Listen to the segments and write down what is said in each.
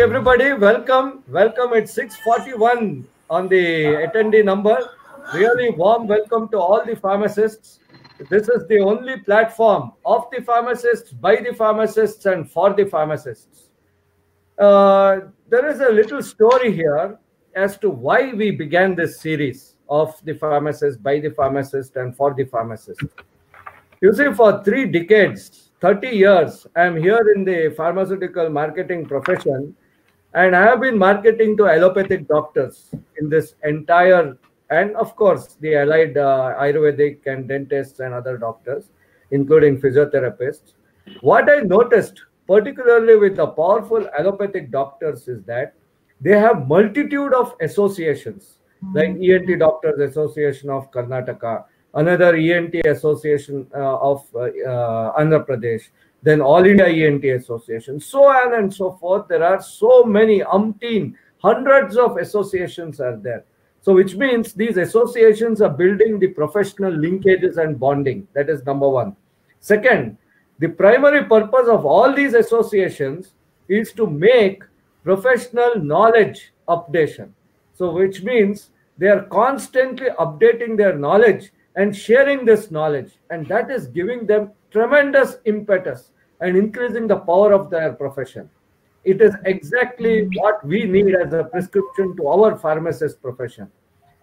Everybody, welcome. Welcome at 6:41 on the attendee number. Really warm welcome to all the pharmacists. This is the only platform of the pharmacists, by the pharmacists, and for the pharmacists. There is a little story here as to why we began this series of the pharmacist, by the pharmacist, and for the pharmacist. You see, for 3 decades, 30 years, I am here in the pharmaceutical marketing profession, and I have been marketing to allopathic doctors in this entire, and of course, the allied Ayurvedic and dentists and other doctors, including physiotherapists. What I noticed, particularly with the powerful allopathic doctors, is that they have multitude of associations, like ENT Doctors Association of Karnataka, another ENT Association of Andhra Pradesh, then All India ENT Association, so on and so forth. There are so many, umpteen, hundreds of associations are there. So which means these associations are building the professional linkages and bonding. That is number one. Second, the primary purpose of all these associations is to make professional knowledge updation. So which means they are constantly updating their knowledge and sharing this knowledge, and that is giving them tremendous impetus and increasing the power of their profession. It is exactly what we need as a prescription to our pharmacist profession.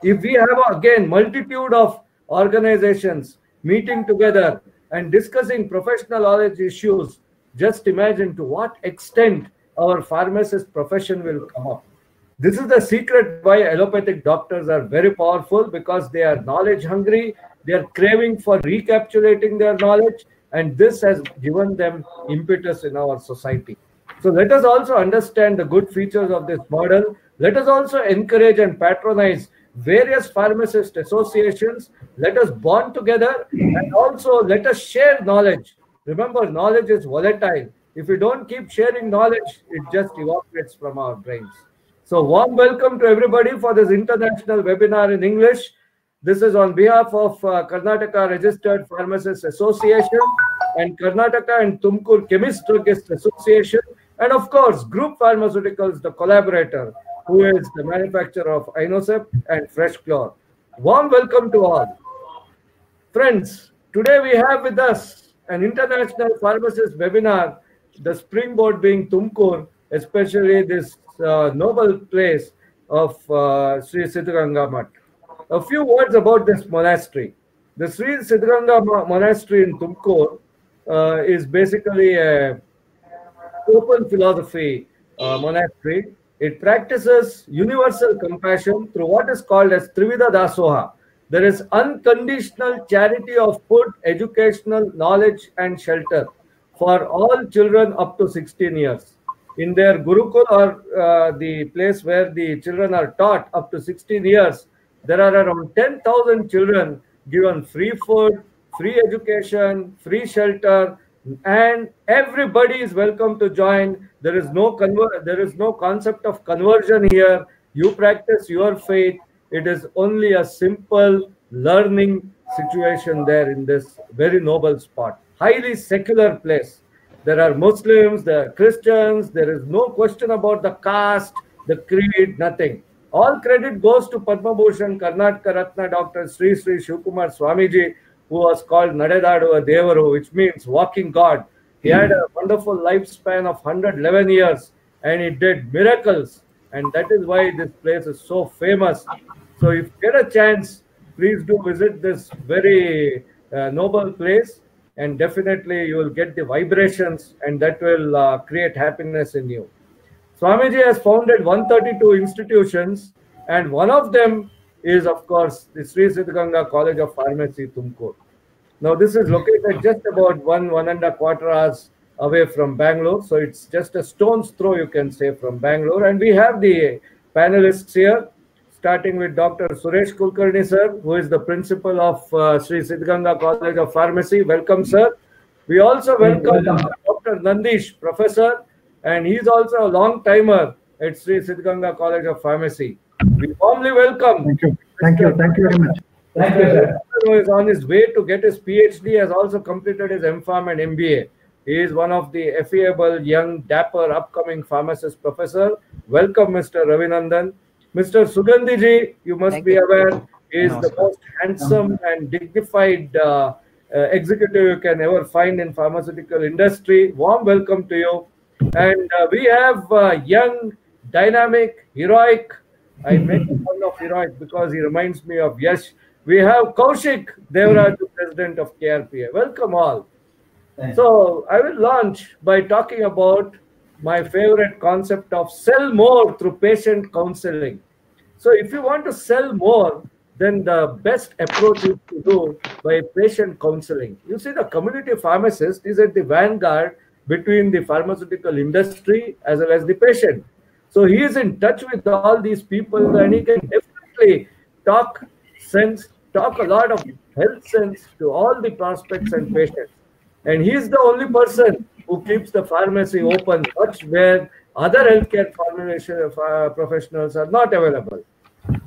If we have, again, multitude of organizations meeting together and discussing professional knowledge issues, just imagine to what extent our pharmacist profession will come up. This is the secret why allopathic doctors are very powerful, because they are knowledge hungry, they are craving for recapitulating their knowledge, and this has given them impetus in our society. So let us also understand the good features of this model. Let us also encourage and patronize various pharmacist associations. Let us bond together, and also let us share knowledge. Remember, knowledge is volatile. If we don't keep sharing knowledge, it just evaporates from our brains. So warm welcome to everybody for this international webinar in English. This is on behalf of Karnataka Registered Pharmacists Association and Karnataka and Tumkur Chemist Druggist Association, and of course Group Pharmaceuticals, the collaborator, who is the manufacturer of Inocept and Fresh Chlor. Warm welcome to all. Friends, today we have with us an international pharmacist webinar, the springboard being Tumkur, especially this noble place of Sri Siddhganga Mutt. A few words about this monastery. The Sri Siddhganga Monastery in Tumkur is basically a open philosophy monastery. It practices universal compassion through what is called as Trivida Dasoha. There is unconditional charity of food, educational knowledge, and shelter for all children up to 16 years. In their Gurukul, or the place where the children are taught up to 16 years, there are around 10,000 children given free food, free education, free shelter, and everybody is welcome to join. There is no concept of conversion here. You practice your faith. It is only a simple learning situation there in this very noble spot. Highly secular place. There are Muslims, there are Christians. There is no question about the caste, the creed, nothing. All credit goes to Padma Bhushan Karnataka Ratna Dr. Sri Sri Shivkumar Swamiji, who was called Nadedadu Devaru, which means walking God. He had a wonderful lifespan of 111 years, and he did miracles. And that is why this place is so famous. So if you get a chance, please do visit this very noble place, and definitely you will get the vibrations, and that will create happiness in you. Swamiji has founded 132 institutions, and one of them is, of course, the Sri Siddhganga College of Pharmacy, Tumkur. Now, this is located just about 1.25 hours away from Bangalore. So it's just a stone's throw, you can say, from Bangalore. And we have the panelists here, starting with Dr. Suresh Kulkarni, sir, who is the principal of Sri Siddhganga College of Pharmacy. Welcome, sir. We also welcome Dr. Nandish, professor, and he's also a long timer at Sri Siddhganga College of Pharmacy. We warmly welcome. Thank you. Thank you. Thank you very much. Thank you, sir. Who is on his way to get his PhD, has also completed his MPharm and MBA. He is one of the affable, young, dapper, upcoming pharmacist professor. Welcome, Mr. Ravinandan. Mr. Sugandhiji, you must be aware, he is the most handsome and dignified executive you can ever find in pharmaceutical industry. Warm welcome to you. And we have young, dynamic, heroic. I make fun of heroic because he reminds me of Yash. We have Kaushik Devraj, president of KRPA. Welcome all. So I will launch by talking about my favorite concept of sell more through patient counseling. So if you want to sell more, then the best approach is to do by patient counseling. You see, the community pharmacist is at the vanguard between the pharmaceutical industry as well as the patient. So he is in touch with all these people, and he can definitely talk a lot of health sense to all the prospects and patients. And he is the only person who keeps the pharmacy open, much where other healthcare professionals are not available.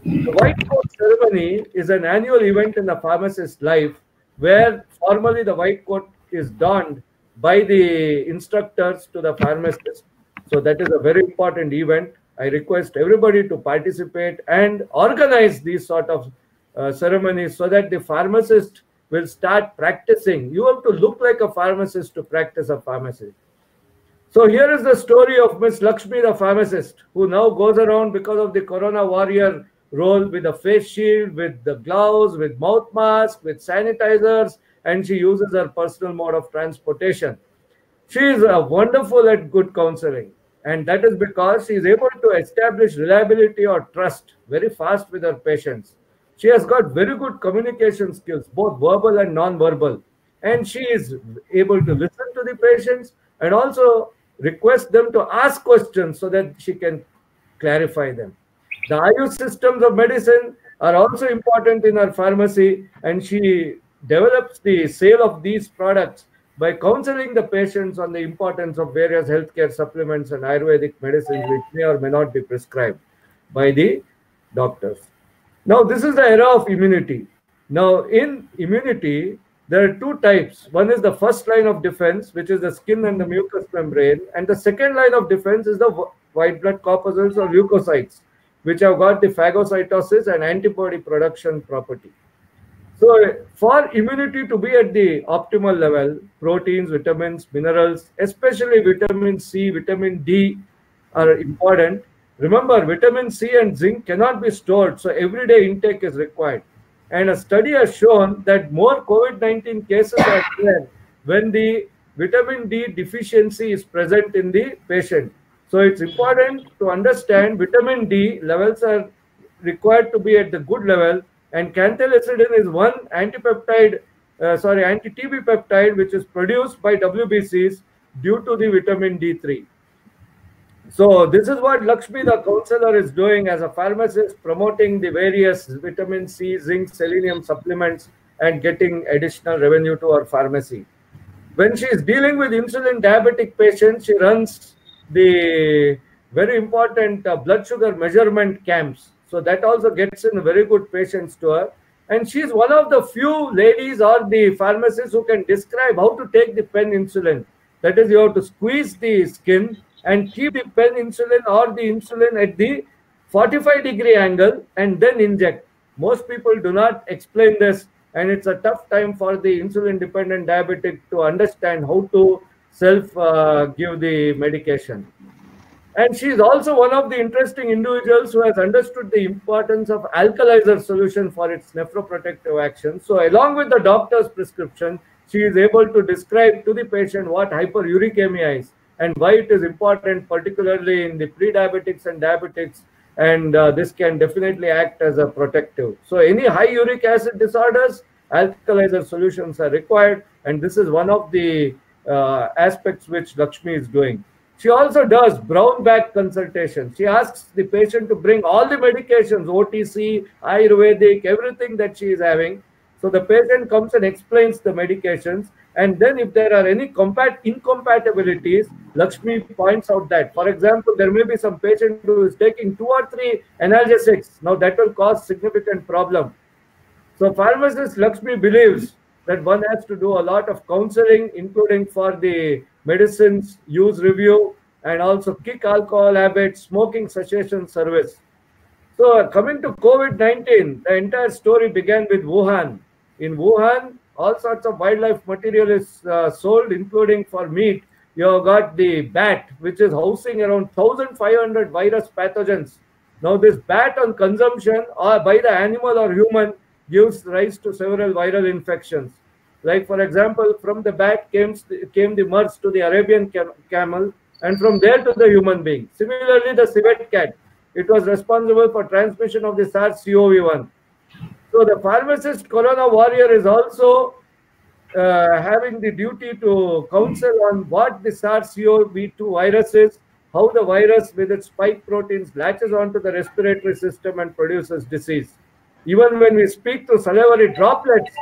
The white coat ceremony is an annual event in the pharmacist's life where formally the white coat is donned by the instructors to the pharmacist. So that is a very important event. I request everybody to participate and organize these sort of ceremonies so that the pharmacist will start practicing. You have to look like a pharmacist to practice a pharmacy. So here is the story of Miss Lakshmi, the pharmacist, who now goes around because of the Corona warrior role with a face shield, with the gloves, with mouth mask, with sanitizers, and she uses her personal mode of transportation. She is wonderful at good counseling, and that is because she is able to establish reliability or trust very fast with her patients. She has got very good communication skills, both verbal and non-verbal, and she is able to listen to the patients and also request them to ask questions so that she can clarify them. The Ayush systems of medicine are also important in our pharmacy, and she develops the sale of these products by counseling the patients on the importance of various healthcare supplements and Ayurvedic medicines which may or may not be prescribed by the doctors. Now, this is the era of immunity. Now, in immunity, there are two types. One is the first line of defense, which is the skin and the mucous membrane. And the second line of defense is the white blood corpuscles or leukocytes, which have got the phagocytosis and antibody production property. So for immunity to be at the optimal level, proteins, vitamins, minerals, especially vitamin C, vitamin D are important. Remember, vitamin C and zinc cannot be stored, so everyday intake is required. And a study has shown that more COVID-19 cases are there when the vitamin D deficiency is present in the patient. So it's important to understand vitamin D levels are required to be at the good level, and canthelicidin is one anti-TB peptide which is produced by WBCs due to the vitamin D3. So this is what Lakshmi, the counselor, is doing as a pharmacist, promoting the various vitamin C, zinc, selenium supplements and getting additional revenue to her pharmacy. When she is dealing with insulin diabetic patients, she runs the very important blood sugar measurement camps. So that also gets in very good patients to her. And she's one of the few ladies or the pharmacists who can describe how to take the pen insulin. That is, you have to squeeze the skin and keep the pen insulin or the insulin at the 45-degree angle and then inject. Most people do not explain this, and it's a tough time for the insulin-dependent diabetic to understand how to self-give the medication. And she is also one of the interesting individuals who has understood the importance of alkalizer solution for its nephroprotective action. So along with the doctor's prescription, she is able to describe to the patient what hyperuricemia is and why it is important, particularly in the pre-diabetics and diabetics, and this can definitely act as a protective. So any high uric acid disorders, alkalizer solutions are required, and this is one of the aspects which Lakshmi is doing. She also does brown bag consultation. She asks the patient to bring all the medications, OTC, Ayurvedic, everything that she is having. So the patient comes and explains the medications. And then if there are any incompatibilities, Lakshmi points out that. For example, there may be some patient who is taking 2 or 3 analgesics. Now that will cause significant problem. So pharmacist Lakshmi believes that one has to do a lot of counseling, including for the medicines use review and also kick alcohol habits, smoking cessation service. So coming to COVID-19, the entire story began with Wuhan. In Wuhan, all sorts of wildlife material is sold, including for meat. You have got the bat, which is housing around 1,500 virus pathogens. Now, this bat on consumption or by the animal or human gives rise to several viral infections. Like, for example, from the bat came the MERS to the Arabian camel, and from there to the human being. Similarly, the civet cat, it was responsible for transmission of the SARS-CoV-1. So the pharmacist corona warrior is also having the duty to counsel on what the SARS-CoV-2 virus is, how the virus with its spike proteins latches onto the respiratory system and produces disease. Even when we speak through salivary droplets,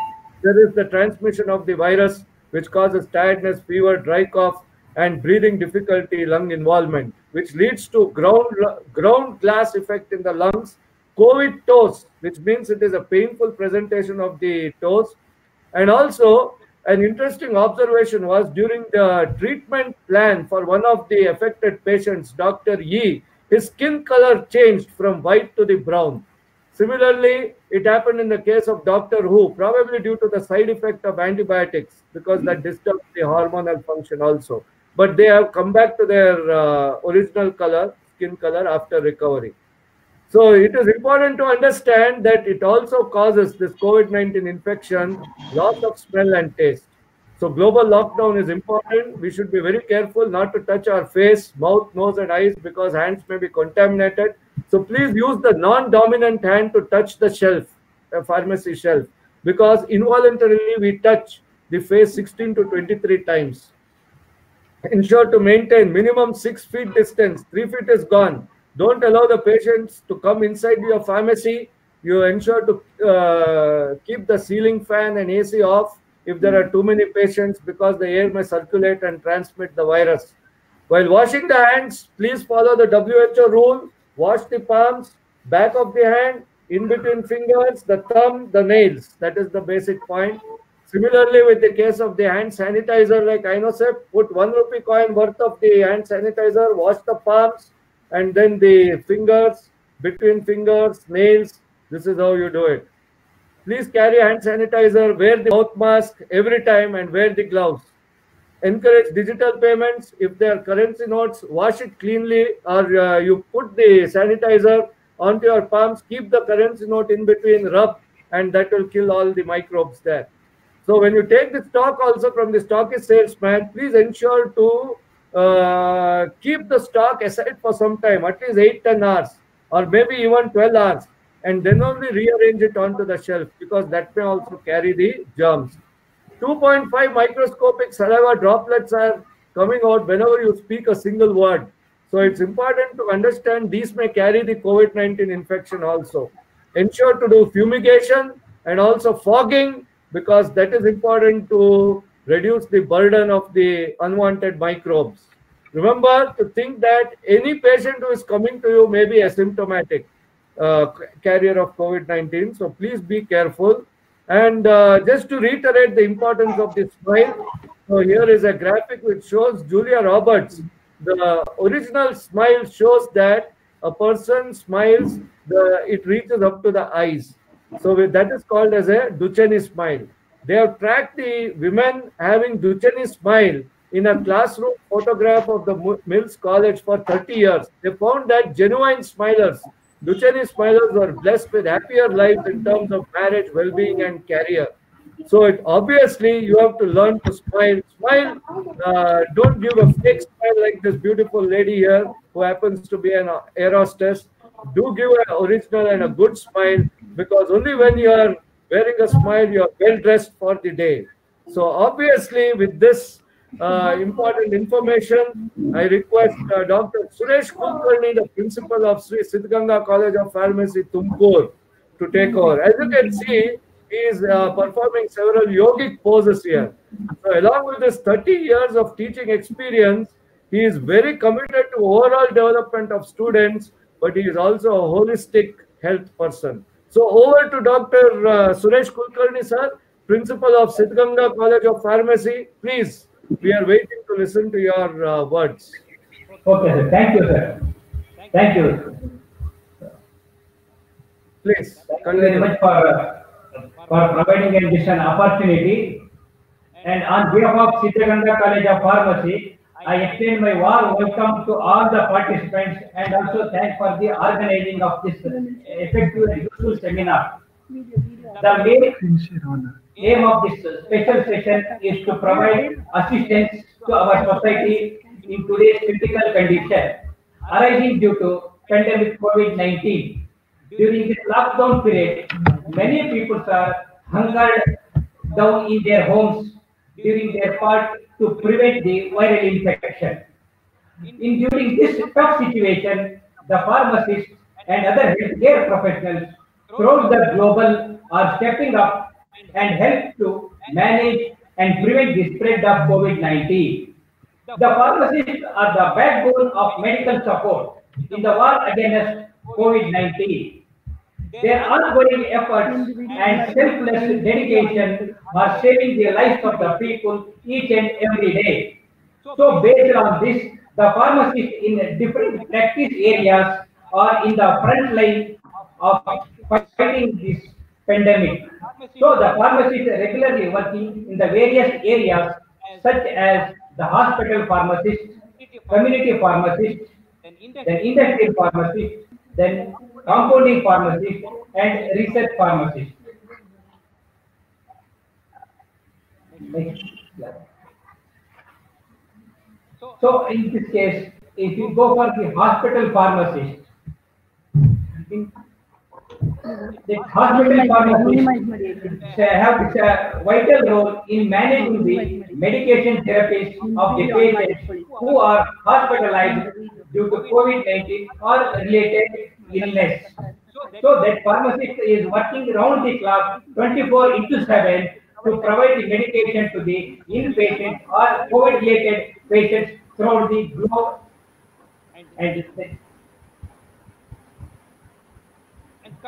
there is the transmission of the virus, which causes tiredness, fever, dry cough, and breathing difficulty, lung involvement, which leads to ground glass effect in the lungs, COVID toes, which means it is a painful presentation of the toes. And also, an interesting observation was during the treatment plan for one of the affected patients, Dr. Yi, his skin color changed from white to the brown. Similarly, it happened in the case of Doctor Who, probably due to the side effect of antibiotics, because that disturbs the hormonal function also. But they have come back to their original color, skin color, after recovery. So it is important to understand that it also causes this COVID-19 infection, loss of smell and taste. So global lockdown is important. We should be very careful not to touch our face, mouth, nose, and eyes because hands may be contaminated. So please use the non-dominant hand to touch the shelf, a pharmacy shelf, because involuntarily we touch the face 16 to 23 times. Ensure to maintain minimum 6 feet distance. 3 feet is gone. Don't allow the patients to come inside your pharmacy. You ensure to keep the ceiling fan and AC off if there are too many patients, because the air may circulate and transmit the virus. While washing the hands, please follow the WHO rule. Wash the palms, back of the hand, in between fingers, the thumb, the nails. That is the basic point. Similarly, with the case of the hand sanitizer like Inosep, put 1 rupee coin worth of the hand sanitizer, wash the palms, and then the fingers, between fingers, nails. This is how you do it. Please carry hand sanitizer, wear the mouth mask every time, and wear the gloves. Encourage digital payments. If they are currency notes, wash it cleanly, or you put the sanitizer onto your palms, keep the currency note in between, rub, and that will kill all the microbes there. So when you take the stock also from the stockist salesman, please ensure to keep the stock aside for some time, at least 8-10 hours, or maybe even 12 hours, and then only rearrange it onto the shelf, because that may also carry the germs. 2.5 microscopic saliva droplets are coming out whenever you speak a single word. So it's important to understand these may carry the COVID-19 infection also. Ensure to do fumigation and also fogging, because that is important to reduce the burden of the unwanted microbes. Remember to think that any patient who is coming to you may be asymptomatic carrier of COVID-19. So please be careful. And just to reiterate the importance of the smile, so here is a graphic which shows Julia Roberts. The original smile shows that a person smiles, it reaches up to the eyes. So that is called as a Duchenne smile. They have tracked the women having Duchenne smile in a classroom photograph of the Mills College for 30 years. They found that genuine smilers, Duchenne smilers, were blessed with happier lives in terms of marriage, well-being, and career. So obviously you have to learn to smile. Smile. Don't give a fake smile like this beautiful lady here who happens to be an air hostess. Do give an original and a good smile, because only when you are wearing a smile, you are well dressed for the day. So obviously with this important information, I request Dr. Suresh Kulkarni, the principal of Sri Siddhganga College of Pharmacy, Tumkur, to take over. As you can see, he is performing several yogic poses here. So along with his 30 years of teaching experience, he is very committed to overall development of students, but he is also a holistic health person. So over to Dr. Suresh Kulkarni, sir, Principal of Siddhganga College of Pharmacy. Please, we are waiting to listen to your words. Okay, sir. Thank you, sir. Thank you. Please, Thank you very much for providing this an opportunity. And on behalf of Siddhganga College of Pharmacy, I extend my warm welcome to all the participants and also thank for the organizing of this effective and useful seminar. The main aim of this special session is to provide assistance to our society in today's critical condition arising due to pandemic COVID-19. During this lockdown period, many people are hunkered down in their homes during their part to prevent the viral infection. During this tough situation, the pharmacists and other healthcare professionals throughout the global are stepping up and help to manage and prevent the spread of COVID-19. The pharmacists are the backbone of medical support in the war against COVID-19. Their ongoing efforts and selfless dedication are saving the lives of the people each and every day. So based on this, the pharmacists in different practice areas are in the front line of fighting this pandemic. So the pharmacists are regularly working in the various areas such as the hospital pharmacist, community pharmacist, then industrial pharmacist, then compounding pharmacist, and research pharmacist. Next slide. So in this case, if you go for the hospital pharmacist, the hospital pharmacists have a vital role in managing the medication therapies of the patients who are hospitalized due to COVID-19 or related illness. So that pharmacist is working round the clock 24/7 to provide the medication to the inpatient or COVID-related patients throughout the globe.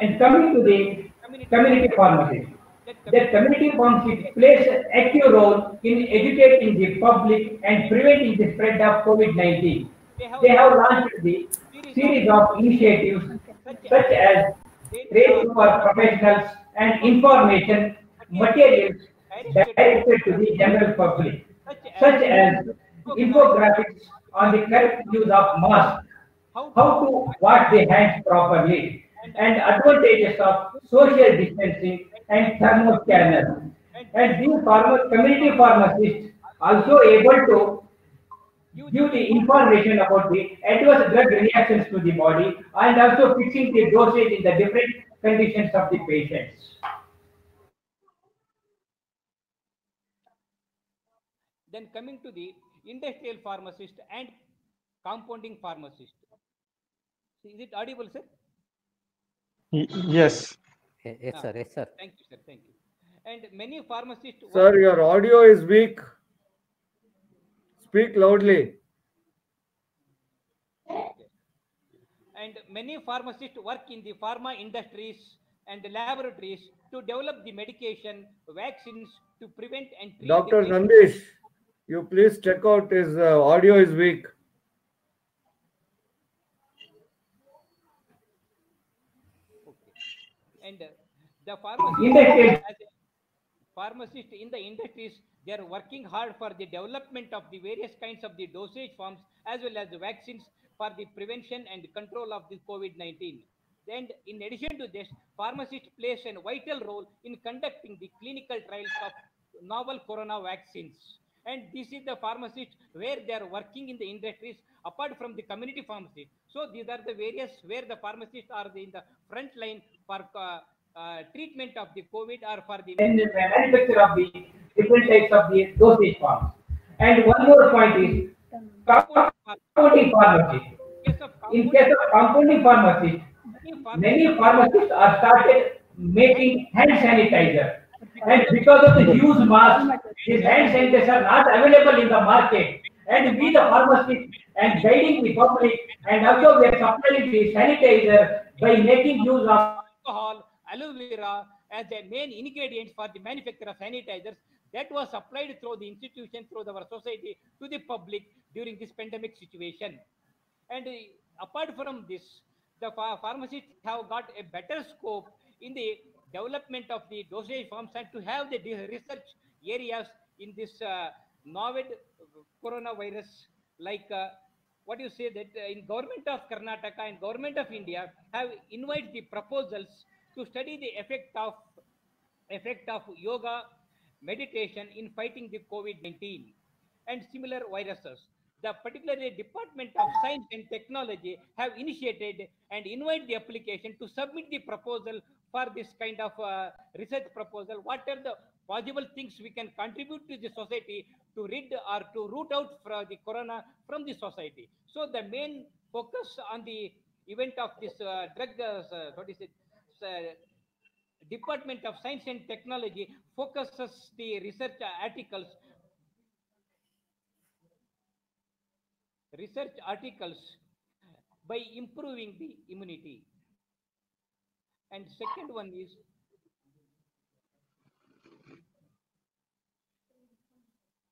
And coming to the community pharmacy, the community pharmacy plays an active role in educating the public and preventing the spread of COVID-19. They have launched the series of initiatives such as training for professionals and information materials directed to the general public, such as infographics on the correct use of masks, how to wash the hands properly, and advantages of social distancing and thermal scanners. And these community pharmacists also able to give the information about the adverse drug reactions to the body and also fixing the dosage in the different conditions of the patients. Then coming to the industrial pharmacist and compounding pharmacist. Is it audible, sir? Yes. Yes, sir. Yes, sir. Thank you, sir. Thank you. And many pharmacists. Sir, your audio is weak. Speak loudly. And many pharmacists work in the pharma industries and laboratories to develop the medication, vaccines to prevent and treat. Dr. Nandish, you please check out his audio is weak. And the pharmacist in the industries, they are working hard for the development of the various kinds of the dosage forms as well as the vaccines for the prevention and control of the COVID-19. And in addition to this, pharmacists plays a vital role in conducting the clinical trials of novel corona vaccines. And this is the pharmacists where they are working in the industries apart from the community pharmacy. So these are the various where the pharmacists are in the front line for treatment of the COVID or for the manufacture of the different types of the dosage forms. And one more point is compounding pharmacy. In case of compounding pharmacy, many pharmacists are started making hand sanitizer. And because of the huge mass, these hand sanitizers are not available in the market. And we, the pharmacists, and guiding the public, and also we are supplying the sanitizer by making use of alcohol aloe vera as a main ingredient for the manufacture of sanitizers that was supplied through the institution, through our society to the public during this pandemic situation. And apart from this, the pharmacists have got a better scope in the development of the dosage forms and to have the research areas in this novel coronavirus, like what you say that in government of Karnataka and government of India have invited the proposals to study the effect of yoga meditation in fighting the COVID-19 and similar viruses. The particularly Department of Science and Technology have initiated and invite the application to submit the proposal for this kind of research proposal. What are the possible things we can contribute to the society to rid or to root out from the corona from the society? So the main focus on the event of this drug, what is it? Uh, Department of Science and Technology focuses the research articles by improving the immunity. And second one is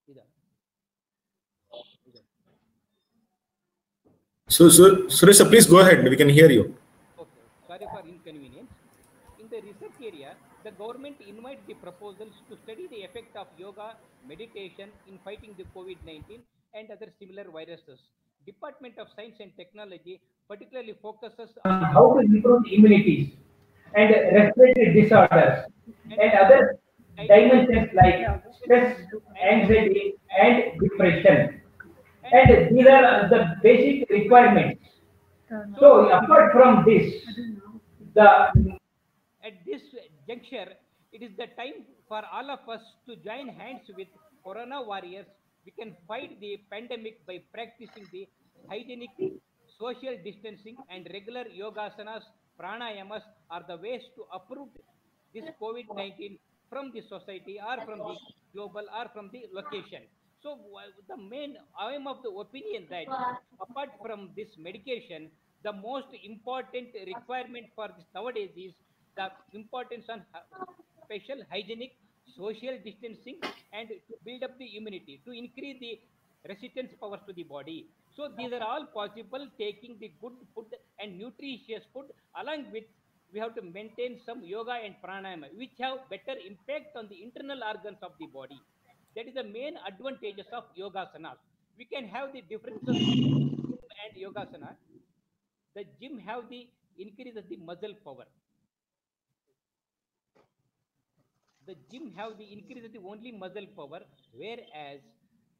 ida, ida. So, Suresh, please go ahead. We can hear you. Okay, sorry for inconvenience. In the research area, the government invites the proposals to study the effect of yoga, meditation in fighting the COVID-19 and other similar viruses. Department of Science and Technology particularly focuses on the how to improve immunities and respiratory disorders and other dimensions like stress, anxiety, and depression. and And these are the basic requirements. so So apart from this, the at this juncture, it is the time for all of us to join hands with Corona warriors. We can fight the pandemic by practicing the hygienic, social distancing, and regular yogasanas, pranayamas are the ways to uproot this COVID 19 from the society or from the global or from the location. So, the main, I am of the opinion that apart from this medication, the most important requirement for this nowadays is the importance on special hygienic, social distancing, and to build up the immunity, to increase the resistance powers to the body. So these are all possible taking the good food and nutritious food along with we have to maintain some yoga and pranayama which have better impact on the internal organs of the body. That is the main advantages of yogasanas. We can have the differences between gym and yogasana. The gym have the increase of the muscle power. The gym have the increase of the only muscle power, whereas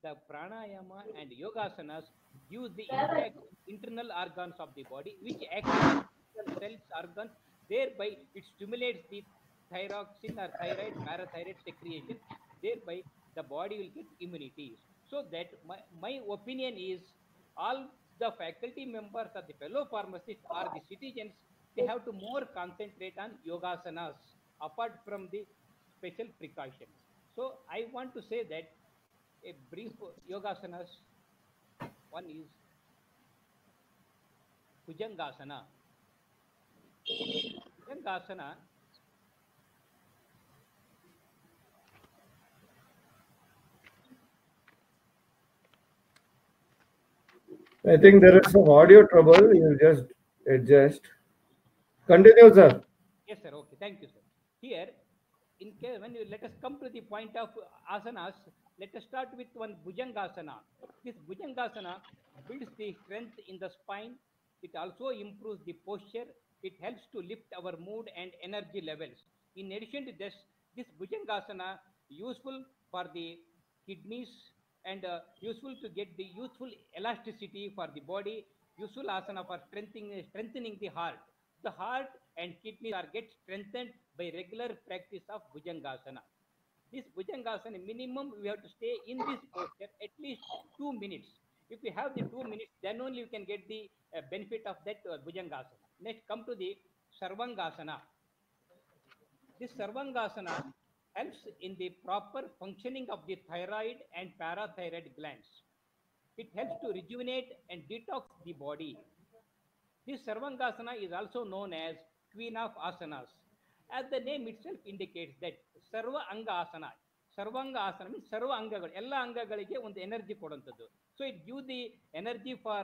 the pranayama and yogasanas use the impact on internal organs of the body, which activates cells, organs, thereby it stimulates the thyroxine or thyroid, parathyroid secretion, thereby the body will get immunity. So that my opinion is all the faculty members or the fellow pharmacists or the citizens, they have to more concentrate on yogasanas apart from the special precautions. So I want to say that a brief yogasanas. One is Bhujangasana. Bhujangasana. I think there is some audio trouble. You just adjust. Continue, sir. Yes, sir. Okay. Thank you, sir. Here, in case when you let us come to the point of asanas, let us start with one Bhujangasana. This Bhujangasana builds the strength in the spine. It also improves the posture. It helps to lift our mood and energy levels. In addition to this, this Bhujangasana useful for the kidneys and useful to get the useful elasticity for the body. Useful asana for strengthening the heart. The heart and kidneys are get strengthened by regular practice of Bhujangasana. This Bhujangasana minimum we have to stay in this posture at least 2 minutes. If we have the 2 minutes, then only you can get the benefit of that Bhujangasana. Next, come to the Sarvangasana. This Sarvangasana helps in the proper functioning of the thyroid and parathyroid glands. It helps to rejuvenate and detox the body. This Sarvangasana is also known as Queen of Asanas. As the name itself indicates that Sarva Anga Asana. Sarvanga Asana means Sarva Angagal. Ella Angaಗಳಿಗೆ ಒಂದು energy ಕೊಡುವಂಥದ್ದು. So it gives the energy for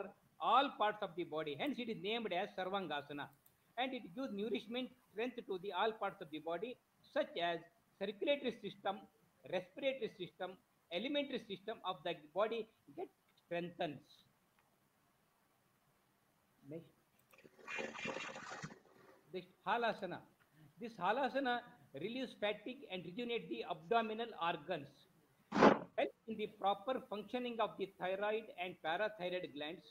all parts of the body. Hence it is named as Sarvangasana. And it gives nourishment, strength to the all parts of the body, such as circulatory system, respiratory system, alimentary system of the body get strengthens. Next. This Halasana. This Halasana relieves fatigue and rejuvenate the abdominal organs. Helps in the proper functioning of the thyroid and parathyroid glands.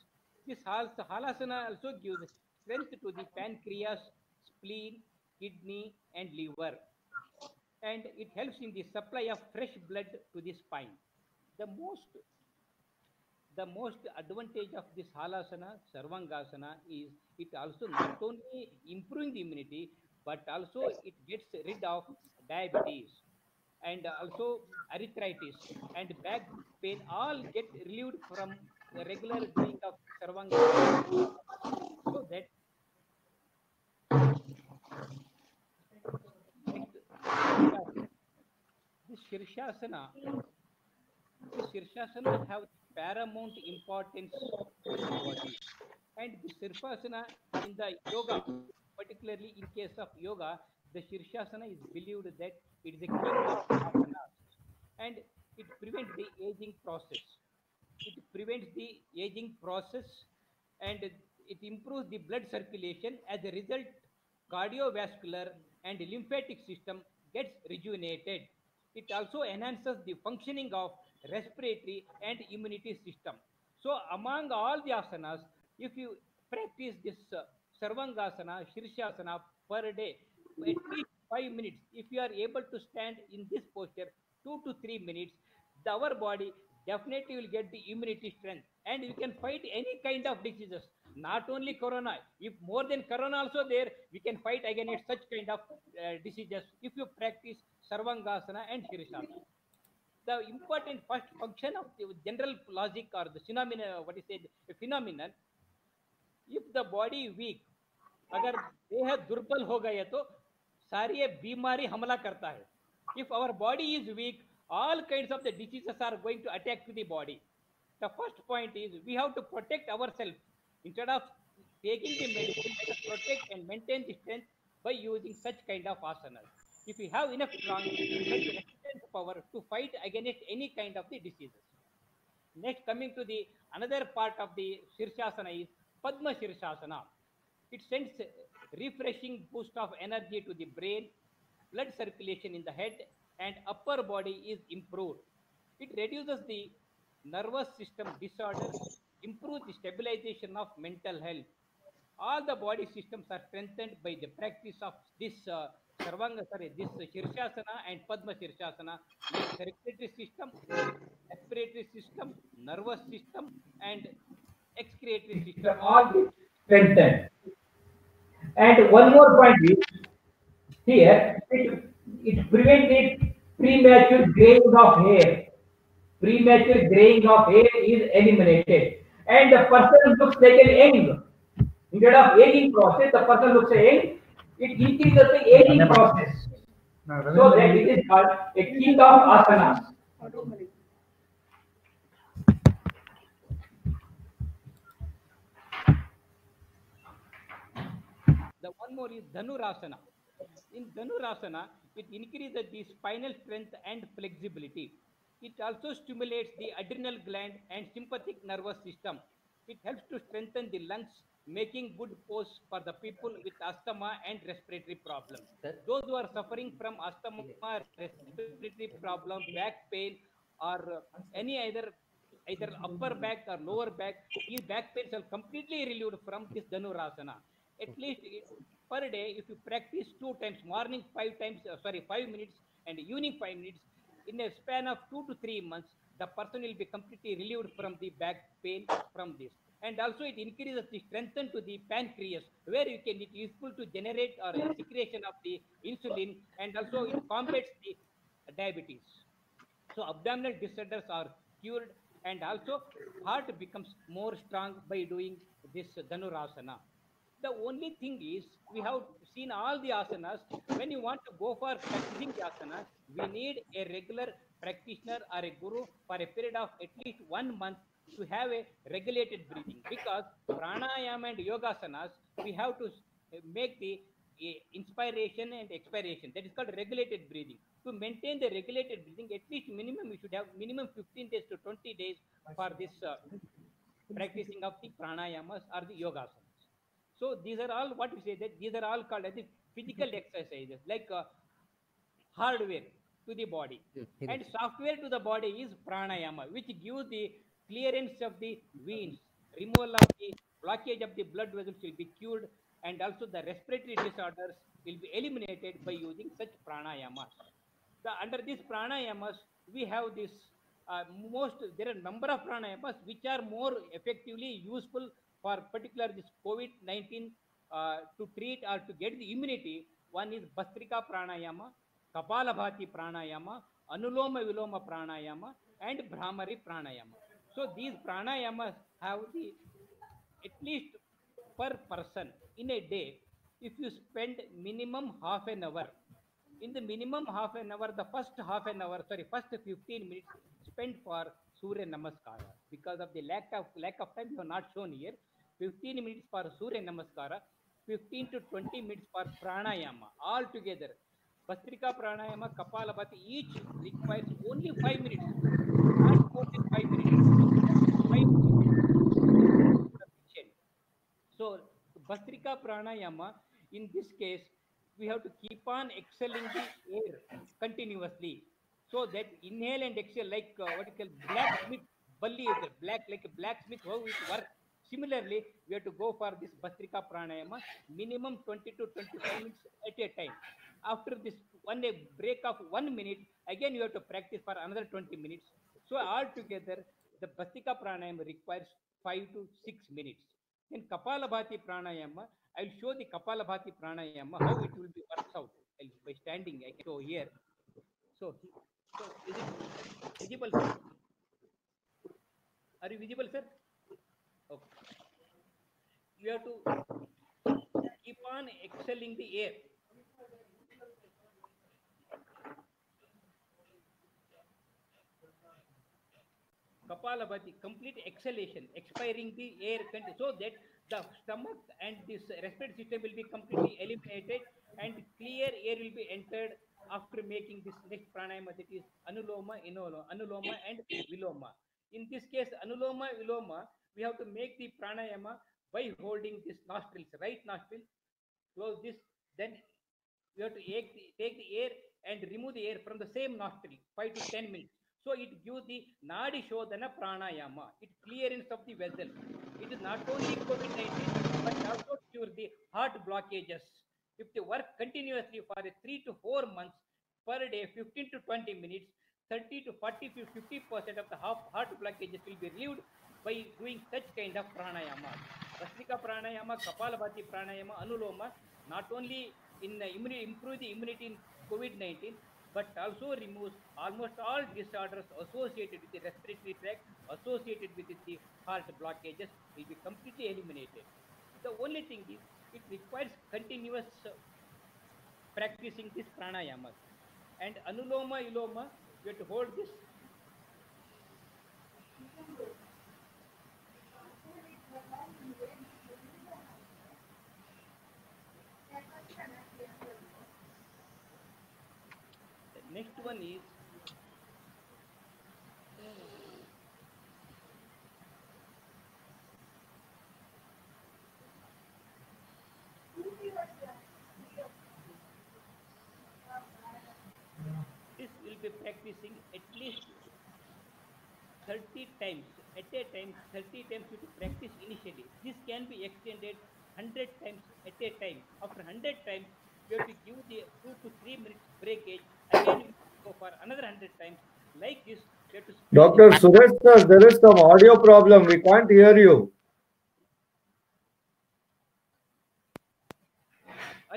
This Halasana also gives strength to the pancreas, spleen, kidney, and liver. And it helps in the supply of fresh blood to the spine. The most advantage of this Halasana, Sarvangasana, is it also not only improving the immunity, but also it gets rid of diabetes and also arthritis and back pain, all get relieved from the regular doing of Sarvangasana. So that next, this Shirshasana have paramount importance to the body. And the Shirshasana in the yoga, particularly in case of yoga, the Shirshasana is believed that it is a king of asanas and it prevents the aging process. It prevents the aging process and it improves the blood circulation. As a result, cardiovascular and lymphatic system gets rejuvenated. It also enhances the functioning of respiratory and immunity system. So among all the asanas, if you practice this Sarvangasana, Shirshasana per day, at least 5 minutes, if you are able to stand in this posture 2 to 3 minutes, our body definitely will get the immunity strength and we can fight any kind of diseases, not only corona. If more than corona also there, we can fight against such kind of diseases if you practice Sarvangasana and Shirshasana. The important first function of the general logic or the phenomena, what is it, a phenomenon, if the body weak, अगर देह दुर्बल हो गए तो सारी बीमारी हमला करता है. If our body is weak, all kinds of the diseases are going to attack to the body. The first point is we have to protect ourselves. Instead of taking the medicine, let us protect and maintain the strength by using such kind of asanas. If we have enough strong resistance power to fight against any kind of the diseases. Next, coming to the another part of the Shirshasana is Padma Shirshasana. It sends refreshing boost of energy to the brain, blood circulation in the head, and upper body is improved. It reduces the nervous system disorders, improves the stabilization of mental health. All the body systems are strengthened by the practice of this this Shirshasana and Padma Shirshasana, like circulatory system, respiratory system, nervous system, and excretory system. All strengthened. And one more point is here, it prevents the premature graying of hair. Premature graying of hair is eliminated. And the person looks like an young. Instead of aging process, the person looks young. It increases the aging process. So that it is called a king of asanas. The one more is Dhanurasana. In Dhanurasana, it increases the spinal strength and flexibility. It also stimulates the adrenal gland and sympathetic nervous system. It helps to strengthen the lungs, making good pose for the people with asthma and respiratory problems. Those who are suffering from asthma, respiratory problem, back pain, or any either upper back or lower back, these back pains are completely relieved from this Dhanurasana. At least per day, if you practice 2 times, morning 5 times, 5 minutes, and evening 5 minutes, in a span of 2 to 3 months, the person will be completely relieved from the back pain from this. And also it increases the strength to the pancreas, where it is useful to generate or secretion of the insulin, and also it combats the diabetes. So abdominal disorders are cured, and also heart becomes more strong by doing this Dhanurasana. The only thing is, we have seen all the asanas. When you want to go for practicing the asana, we need a regular practitioner or a guru for a period of at least 1 month to have a regulated breathing. Because pranayama and yogasanas, we have to make the inspiration and expiration. That is called regulated breathing. To maintain the regulated breathing, at least minimum you should have minimum 15 days to 20 days for this practicing of the pranayamas or the yogasanas. So these are all what we say, that these are all called as the physical exercises, like hardware to the body, and software to the body is pranayama, which gives the clearance of the veins, removal of the blockage of the blood vessels will be cured, and also the respiratory disorders will be eliminated by using such pranayamas. Under these pranayamas, we have this there are number of pranayamas which are more effectively useful for particular this COVID-19 to treat or to get the immunity. One is Bhastrika pranayama, Kapalabhati pranayama, Anuloma Viloma pranayama, and Brahmari pranayama. So these pranayamas have the, at least per person in a day, if you spend minimum half an hour, in the minimum half an hour, the first 15 minutes spent for Surya Namaskara. Because of the lack of time, you have not shown here. 15 minutes for Surya Namaskara, 15 to 20 minutes for pranayama. All together, Bhastrika pranayama, Kapalabhati, each requires only 5 minutes, not more than 5 minutes. 5 minutes sufficient. So, Bhastrika pranayama, in this case, we have to keep on exhaling the air continuously. So that inhale and exhale, like what you call blacksmith bully, like a blacksmith, how it works. Similarly, we have to go for this Bhastrika pranayama, minimum 20 to 25 minutes at a time. After this, a break of 1 minute, again you have to practice for another 20 minutes. So altogether, the Bhastrika pranayama requires 5 to 6 minutes. In Kapalabhati pranayama, I will show the Kapalabhati pranayama, how it will be works out. By standing, I can show here. So is it visible, sir? Are you visible, sir? Okay. You have to keep on exhaling the air. Kapalabhati, complete exhalation, expiring the air, so that the stomach and this respiratory system will be completely eliminated and clear air will be entered after making this next pranayama, that is Anuloma, Anuloma and Viloma. In this case, Anuloma, Viloma, we have to make the pranayama by holding this nostrils, right nostril, close this, then you have to take the air and remove the air from the same nostril, 5 to 10 minutes. So it gives the Nadi Shodhana pranayama. It clearance of the vessel. It is not only COVID-19, but also cure the heart blockages. If they work continuously for 3 to 4 months per day, 15 to 20 minutes, 30 to 40 to 50% of the heart blockages will be relieved by doing such kind of pranayama. Bhastrika pranayama, Kapalabhati pranayama, Anuloma, not only improve the immunity in COVID-19, but also removes almost all disorders associated with the respiratory tract, associated with the heart blockages, will be completely eliminated. The only thing is, it requires continuous practicing this pranayamas. And Anuloma, Iloma, you have to hold this. The next one is this will be practicing at least 30 times at a time. 30 times you to practice initially. This can be extended 100 times at a time. After 100 times, you have to give the 2 to 3 minutes breakage. Again, you go for another 100 times. Like this, you have to. Dr. Suresh sir, there is some audio problem. We can't hear you.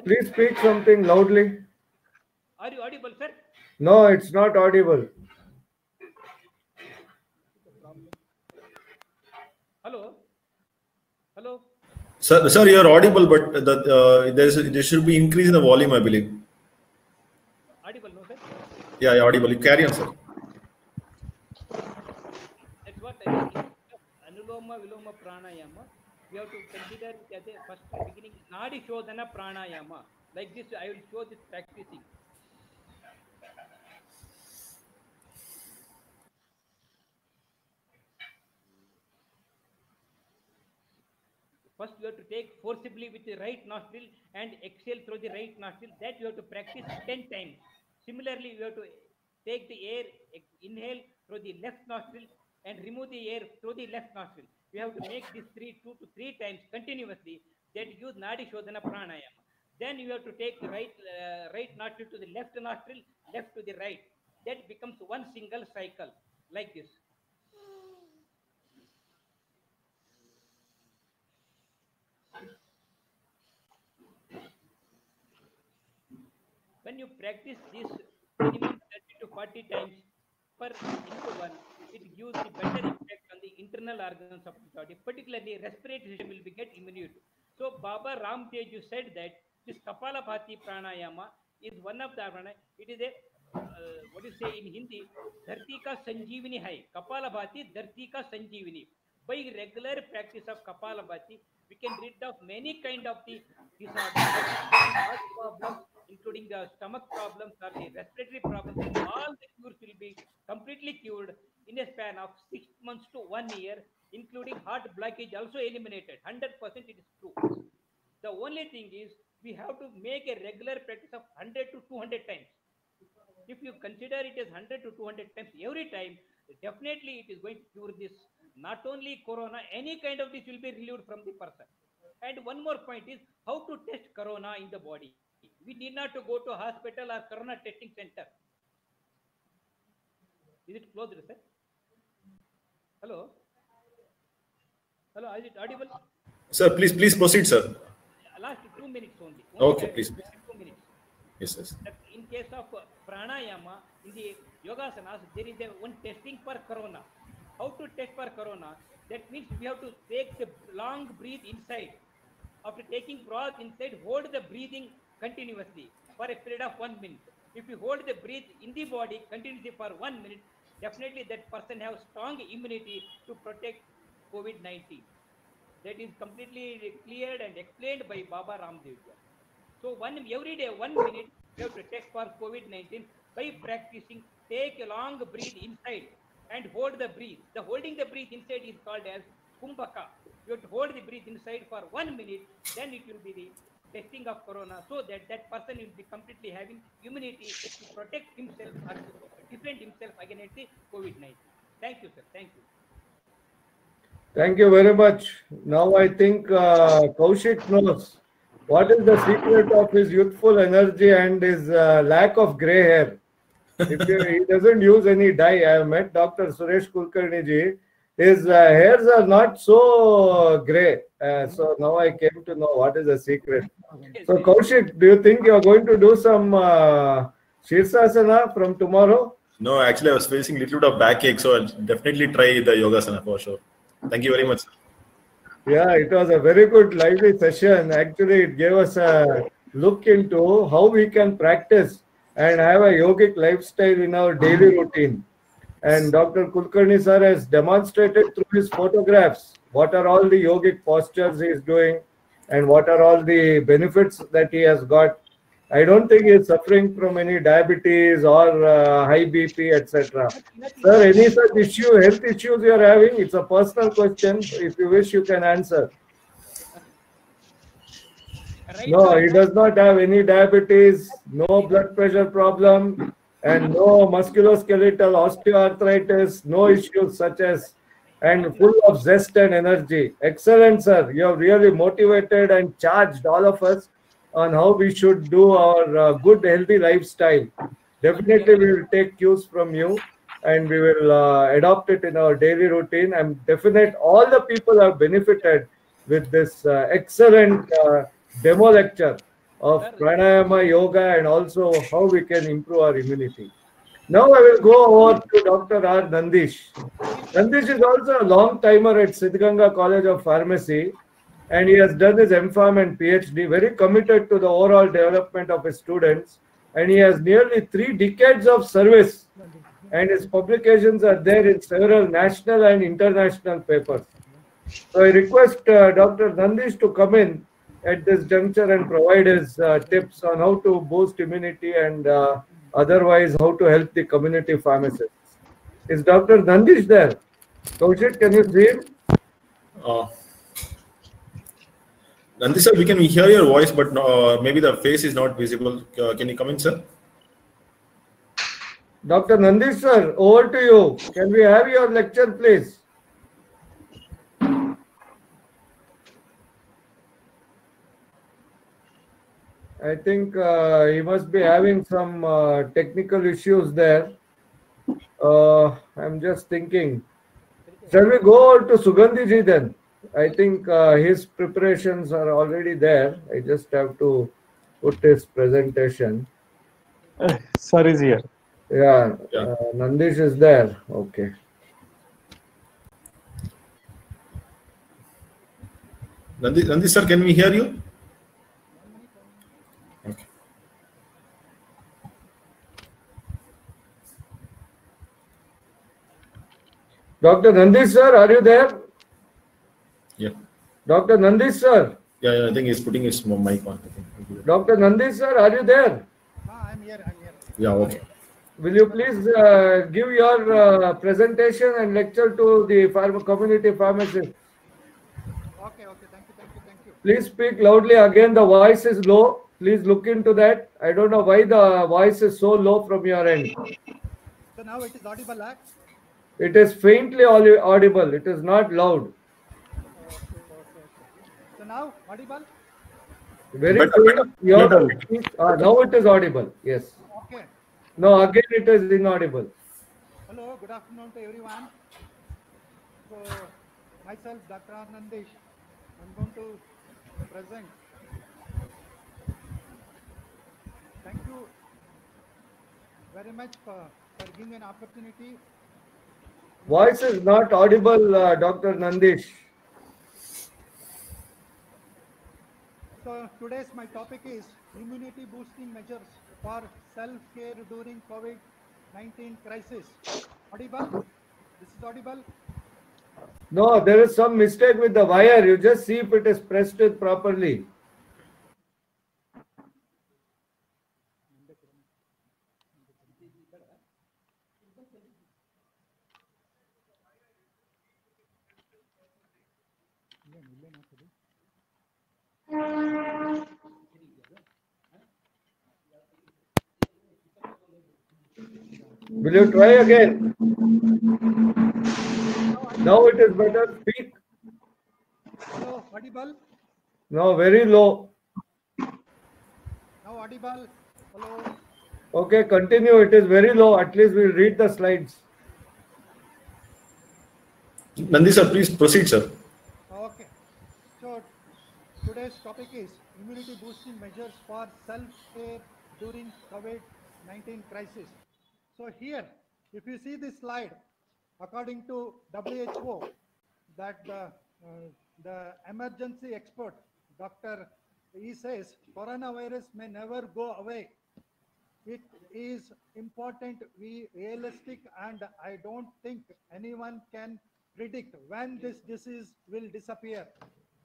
Please speak something loudly. Are you audible, sir? No, it's not audible. Hello? Hello? Sir, you are audible, but there should be increase in the volume, I believe. Audible, no, sir? Yeah, audible. You carry on, sir. That's what I mean. Anuloma Viloma Pranayama, we have to consider it as a first beginning Nadi Shodhana Pranayama. Like this, I will show this practicing. First, you have to take forcibly with the right nostril and exhale through the right nostril. That you have to practice 10 times. Similarly, you have to take the air, inhale through the left nostril and remove the air through the left nostril. You have to make this 2 to 3 times continuously. That gives Nadi Shodhana Pranayama. Then you have to take the right nostril to the left nostril, left to the right. That becomes one single cycle like this. When you practice this minimum 30 to 40 times per into one, it gives the better impact on the internal organs of the body, particularly respiratory system will be get immunity. So Baba Ramdev said that this Kapalabhati pranayama is one of the pranayama. It is a what do you say in Hindi? Dharti ka sanjeevani hai. Kapalabhati Dharti ka sanjeevani. By regular practice of Kapalabhati, we can rid of many kind of the disorders, heart problems, including the stomach problems or the respiratory problems. All the cures will be completely cured in a span of 6 months to 1 year, including heart blockage also eliminated. 100% it is true. The only thing is we have to make a regular practice of 100 to 200 times. If you consider it as 100 to 200 times every time, definitely it is going to cure this. Not only corona, any kind of this will be relieved from the person. And one more point is how to test corona in the body. We need not to go to hospital or corona testing center. Is it closed, sir? Hello? Hello, is it audible? Sir, please proceed, sir. Last 2 minutes only. Okay, please. 2 minutes. Yes. In case of pranayama, in the yogasanas, there is one testing for corona. How to test for corona? That means we have to take the long breathe inside. After taking breath inside, hold the breathing continuously for a period of 1 minute. If you hold the breath in the body continuously for 1 minute, definitely that person has strong immunity to protect COVID-19. That is completely cleared and explained by Baba Ramdev. So every day, 1 minute, you have to test for COVID-19 by practicing. Take a long breath inside and hold the breath. The holding the breath inside is called as Kumbhaka. You have to hold the breath inside for 1 minute, then it will be the testing of corona, so that person will be completely having immunity to protect himself or to defend himself against the COVID-19. Thank you, sir. Thank you. Thank you very much. Now I think Kaushik knows what is the secret of his youthful energy and his lack of gray hair. He doesn't use any dye. I have met Dr. Suresh Kulkarni ji. His hairs are not so gray. So now I came to know what is the secret. So Kaushik, do you think you are going to do some Shirsasana from tomorrow? No, actually I was facing a little bit of backache, so I'll definitely try the Yogasana for sure. Thank you very much, sir. Yeah, it was a very good lively session. Actually, it gave us a look into how we can practice and have a yogic lifestyle in our daily routine. And Dr. Kulkarni sir has demonstrated through his photographs what are all the yogic postures he is doing and what are all the benefits that he has got. I don't think he is suffering from any diabetes or high BP, etc. Sir, any such health issues you are having? It's a personal question. If you wish, you can answer. No, he does not have any diabetes, no blood pressure problem, and no musculoskeletal osteoarthritis, no issues such as, and full of zest and energy. Excellent, sir. You have really motivated and charged all of us on how we should do our good, healthy lifestyle. Definitely, we will take cues from you and we will adopt it in our daily routine. I'm definite all the people have benefited with this excellent demo lecture of pranayama, yoga, and also how we can improve our immunity. Now I will go over to Dr. R. Nandish. Nandish is also a long timer at Siddhganga College of Pharmacy. and he has done his MPharm and PhD, very committed to the overall development of his students, and he has nearly 3 decades of service, and his publications are there in several national and international papers. So I request Dr. Nandish to come in at this juncture and provide his tips on how to boost immunity and otherwise how to help the community pharmacists. Is Dr. Nandish there? Kaushik, can you see him? Nandi sir, we can hear your voice, but maybe the face is not visible. Can you come in, sir? Dr. Nandish sir, over to you. Can we have your lecture, please? I think he must be having some technical issues there. I'm just thinking. Shall we go over to Sugandhi ji then? I think his preparations are already there. I just have to put his presentation. Sir is here. Yeah, Nandish is there. Okay. Nandi sir, can we hear you? Okay. Dr. Nandish sir, are you there? Yeah. Dr. Nandish sir. Yeah, I think he's putting his mic on. Dr. Nandish sir, are you there? I'm here. Yeah, okay. Will you please give your presentation and lecture to the community pharmacist? Okay, thank you. Please speak loudly again. The voice is low. Please look into that. I don't know why the voice is so low from your end. So now it is audible, huh? It is faintly audible. It is not loud. Okay. So now audible? Very Better, faint. Now it is audible. Yes. Okay. No, again it is inaudible. Hello, good afternoon to everyone. So myself, Dr. R. Nandish, I'm going to present. Thank you very much for giving an opportunity. Voice is not audible, Dr. Nandish. So today's my topic is immunity boosting measures for self-care during COVID-19 crisis. Audible? This is audible? No, there is some mistake with the wire. You just see if it is pressed it properly. Will you try again? Now it is better. Speak. Hello, audible? No, very low. Now audible? Hello? Okay, continue. It is very low. At least we'll read the slides. Nandi sir, please proceed, sir. Okay. So today's topic is immunity boosting measures for self-care during COVID-19 crisis. So here, if you see this slide, according to WHO, that the emergency expert, Dr. He says, coronavirus may never go away. It is important we realistic, and I don't think anyone can predict when this disease will disappear.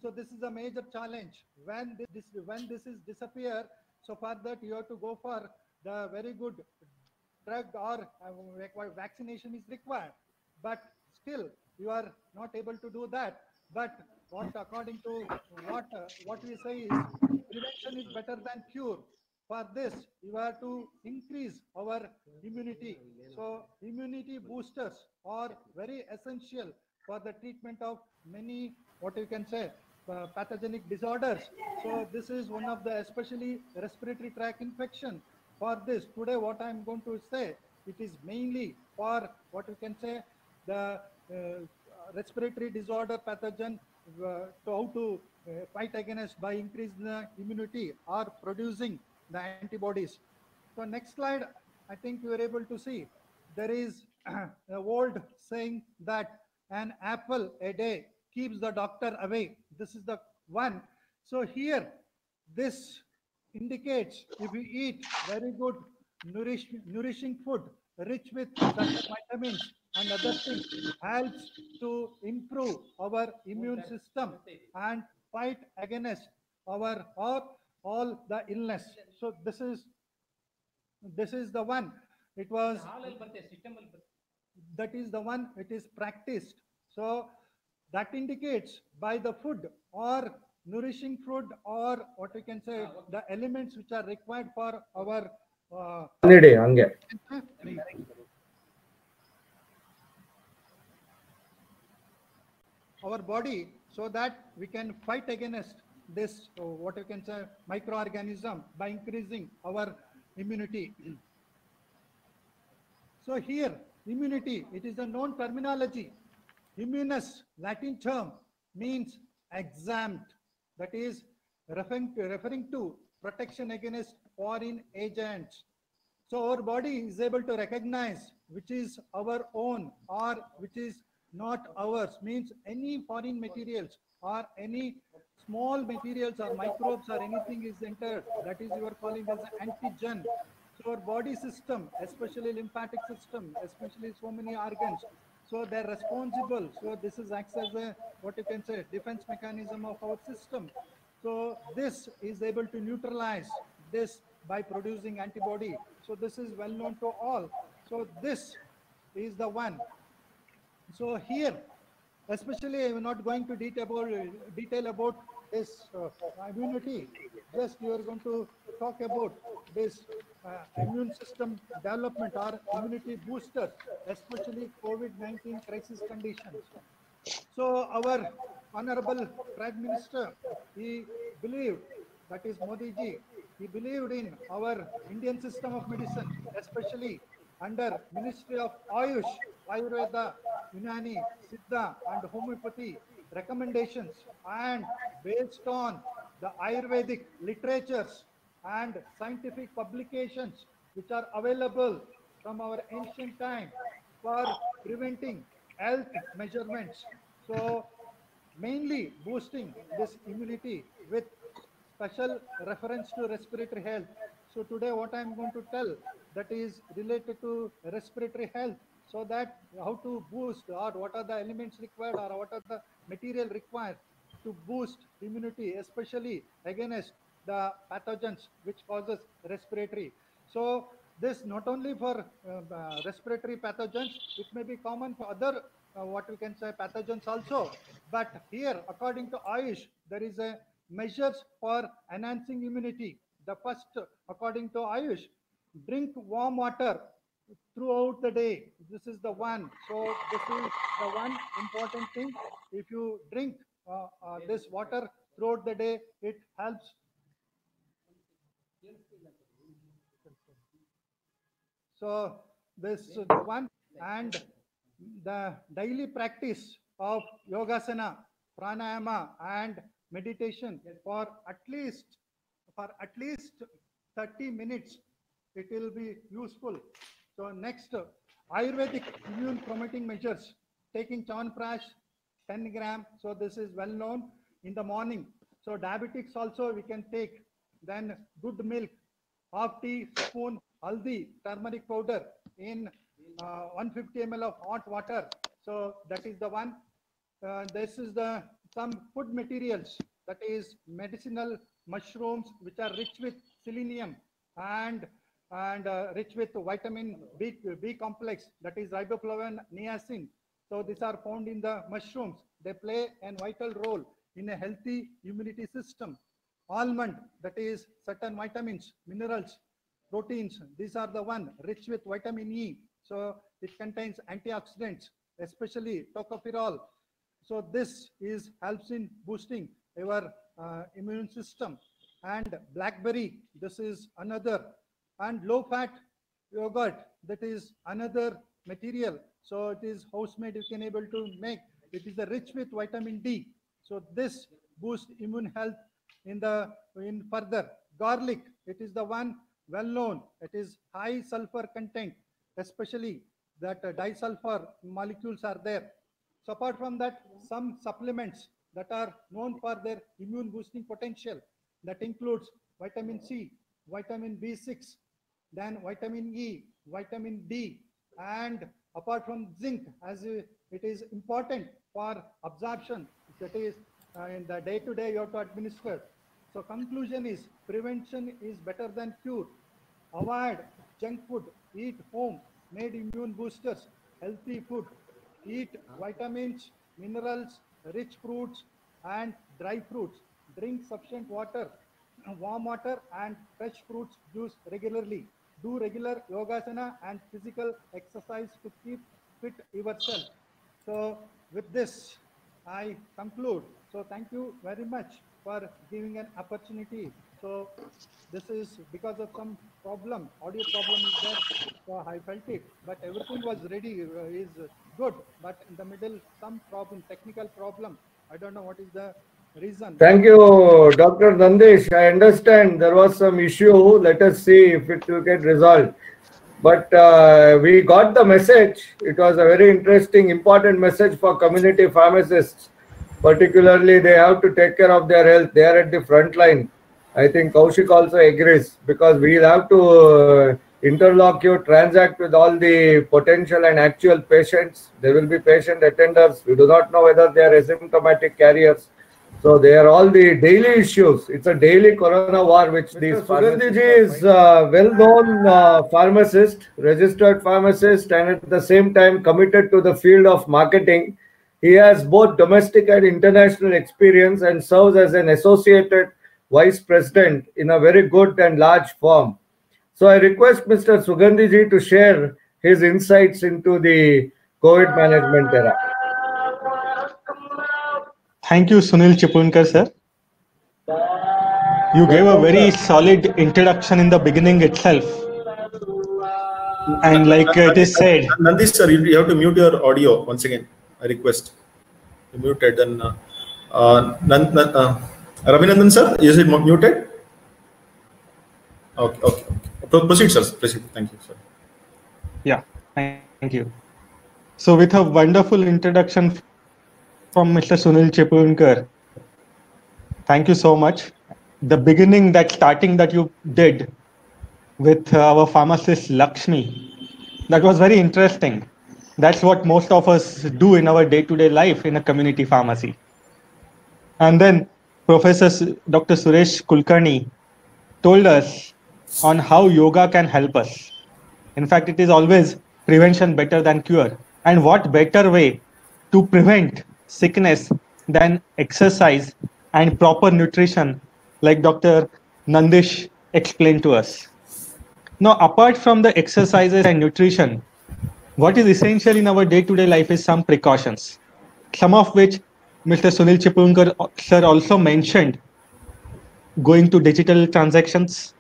So this is a major challenge. When this is disappear, so for that you have to go for the very good drug or vaccination is required. But still, you are not able to do that. But what according to what we say is prevention is better than cure. For this, you have to increase our immunity. So immunity boosters are very essential for the treatment of many, what you can say, pathogenic disorders. So this is one of the especially respiratory tract infection. For this, today what I am going to say, it is mainly for what you can say, the respiratory disorder pathogen, to how to fight against by increasing the immunity or producing the antibodies. So next slide, I think you are able to see, there is a old saying that an apple a day keeps the doctor away. This is the one. So here, this indicates if you eat very good nourishing food rich with certain vitamins and other things helps to improve our immune system and fight against our or all the illness. So this is the one. It was that is the one it is practiced. So that indicates by the food or nourishing food or what we can say the elements which are required for our ಹಂಗೆ our body, so that we can fight against this what you can say microorganism by increasing our immunity. So here immunity, it is a known terminology. Immunus, Latin term, means exempt, that is referring to protection against foreign agents. So our body is able to recognize which is our own or which is not ours, means any foreign materials or any small materials or microbes or anything is entered, that is you are calling as an antigen. So our body system, especially lymphatic system, especially so many organs, so they're responsible. So this is acts as a what you can say defense mechanism of our system. So this is able to neutralize this by producing antibody. So this is well known to all. So this is the one. So here, especially I'm not going to detail about this immunity. Just you are going to talk about this immune system development or immunity boosters, especially COVID-19 crisis conditions. So our Honorable Prime Minister, he believed, that is Modi ji, he believed in our Indian system of medicine, especially under Ministry of Ayush, Ayurveda, Unani, Siddha and Homeopathy recommendations, and based on the Ayurvedic literatures and scientific publications which are available from our ancient time for preventing health measurements. So mainly boosting this immunity with special reference to respiratory health. So today what I am going to tell, that is related to respiratory health, so that how to boost or what are the elements required or what are the material required to boost immunity, especially against the pathogens which causes respiratory. So this not only for respiratory pathogens, it may be common for other what we can say pathogens also. But here, according to Ayush, there is a measures for enhancing immunity. The first, according to Ayush, drink warm water throughout the day. This is the one. So this is the one important thing. If you drink this water throughout the day, it helps. So this is the one. And the daily practice of yogasana, pranayama and meditation for at least 30 minutes, it will be useful. So next, Ayurvedic immune promoting measures, taking Chyawanprash 10 gram. So this is well known in the morning. So diabetics also we can take. Then good milk, half teaspoon haldi, turmeric powder in 150 ml of hot water. So that is the one. This is the some food materials, that is medicinal mushrooms which are rich with selenium and rich with vitamin B complex, that is riboflavin, niacin. So these are found in the mushrooms. They play a vital role in a healthy immunity system. Almond, that is certain vitamins, minerals, proteins. These are the one rich with vitamin E. So it contains antioxidants, especially tocopherol. So this is helps in boosting your immune system. And blackberry, this is another. And low fat yogurt, that is another material. So it is house made, you can able to make. It is rich with vitamin D. So this boosts immune health in further. Garlic, it is the one well known. It is high sulfur content, especially that disulfur molecules are there. So apart from that, some supplements that are known for their immune boosting potential. That includes vitamin C, vitamin B6, then vitamin E, vitamin D, and apart from zinc, as it is important for absorption, that is in the day-to-day you have to administer. So conclusion is prevention is better than cure. Avoid junk food, eat home made immune boosters, healthy food, eat vitamins, minerals, rich fruits, and dry fruits. Drink sufficient water, warm water, and fresh fruits juice regularly. Do regular yogasana and physical exercise to keep fit yourself. So, with this, I conclude. So, thank you very much for giving an opportunity. So, this is because of some problem, audio problem is there, so I felt it, but everything was ready, is good, but in the middle, some problem, technical problem. I don't know what is the reason. Thank you, Dr. Nandish. I understand there was some issue. Let us see if it will get resolved. But we got the message. It was a very interesting, important message for community pharmacists. Particularly, they have to take care of their health. They are at the front line. I think Kaushik also agrees, because we'll have to interlocute, transact with all the potential and actual patients. There will be patient attenders. We do not know whether they are asymptomatic carriers. So they are all the daily issues. It's a daily corona war which these Sugandhi ji is a well-known pharmacist, registered pharmacist, and at the same time committed to the field of marketing. He has both domestic and international experience and serves as an associated vice president in a very good and large firm. So I request Mr. Sugandhi ji to share his insights into the COVID management era. Thank you, Sunil Chipunkar, sir. You gave a very solid introduction in the beginning itself. And like it is said... Nandish, sir, you have to mute your audio once again. I request. You muted. Then, Ravinandan, sir, is it muted? Okay. Proceed, sir. Proceed. Thank you, sir. Yeah, thank you. So with a wonderful introduction from Mr. Sunil Chipunkar, thank you so much. The beginning, that starting that you did with our pharmacist Lakshmi, that was very interesting. That's what most of us do in our day-to-day life in a community pharmacy. And then Professor Dr. Suresh Kulkarni told us on how yoga can help us. In fact, it is always prevention better than cure. And what better way to prevent sickness than exercise and proper nutrition, like Dr. Nandish explained to us. Now, apart from the exercises and nutrition, what is essential in our day-to-day life is some precautions, some of which Mr. Sunil Chipunkar sir also mentioned: going to digital transactions,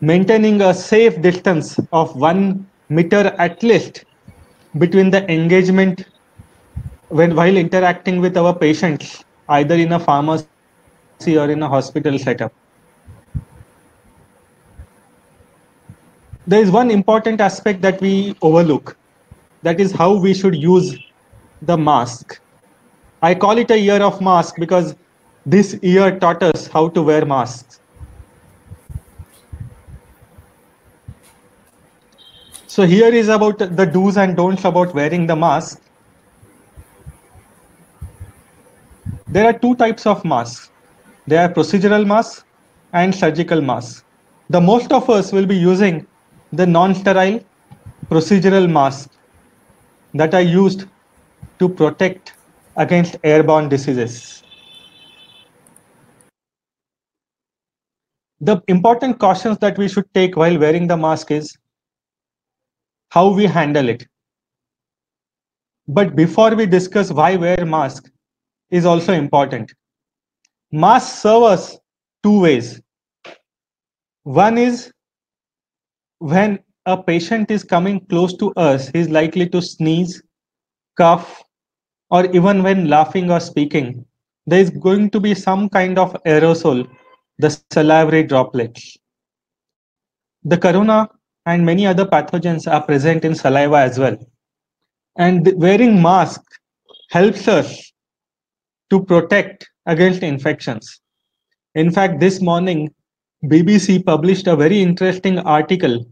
maintaining a safe distance of 1 meter at least between the engagement while interacting with our patients, either in a pharmacy or in a hospital setup. There is one important aspect that we overlook, that is how we should use the mask. I call it a year of mask because this year taught us how to wear masks. So here is about the do's and don'ts about wearing the mask. There are two types of masks. There are procedural masks and surgical masks. The most of us will be using the non-sterile procedural masks that are used to protect against airborne diseases. The important cautions that we should take while wearing the mask is how we handle it. But before we discuss why wear mask is also important. Masks serve us two ways. One is when a patient is coming close to us, he is likely to sneeze, cough, or even when laughing or speaking, there is going to be some kind of aerosol, the salivary droplets. The corona and many other pathogens are present in saliva as well. And wearing mask helps us to protect against infections. In fact, this morning, BBC published a very interesting article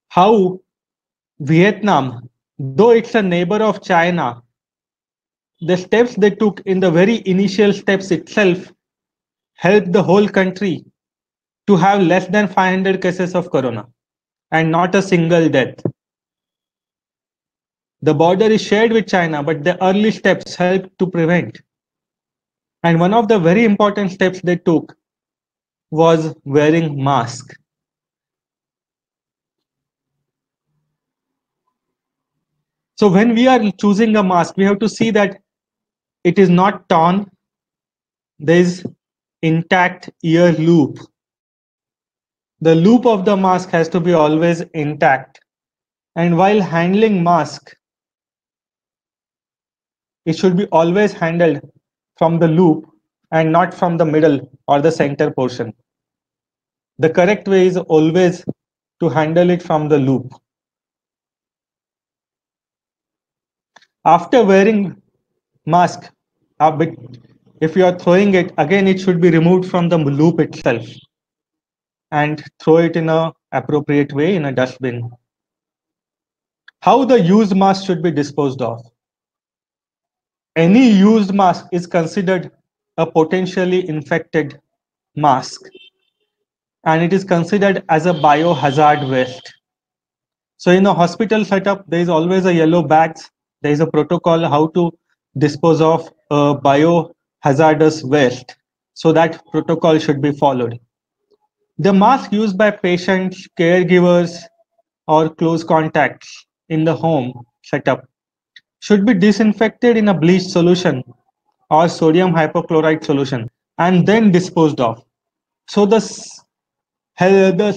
how Vietnam, though it's a neighbor of China, the steps they took in the very initial steps itself helped the whole country to have less than 500 cases of corona and not a single death. The border is shared with China, but the early steps helped to prevent. And one of the very important steps they took was wearing mask. So when we are choosing a mask, we have to see that it is not torn. There is intact ear loop. The loop of the mask has to be always intact. And while handling mask, it should be always handled from the loop and not from the middle or the center portion. The correct way is always to handle it from the loop. After wearing mask, if you are throwing it, again it should be removed from the loop itself and throw it in an appropriate way in a dustbin. How the used mask should be disposed of? Any used mask is considered a potentially infected mask, and it is considered as a biohazard waste. So in a hospital setup, there is always a yellow bags. There is a protocol how to dispose of a biohazardous waste. So that protocol should be followed. The mask used by patients, caregivers, or close contacts in the home setup should be disinfected in a bleach solution or sodium hypochlorite solution and then disposed of. So the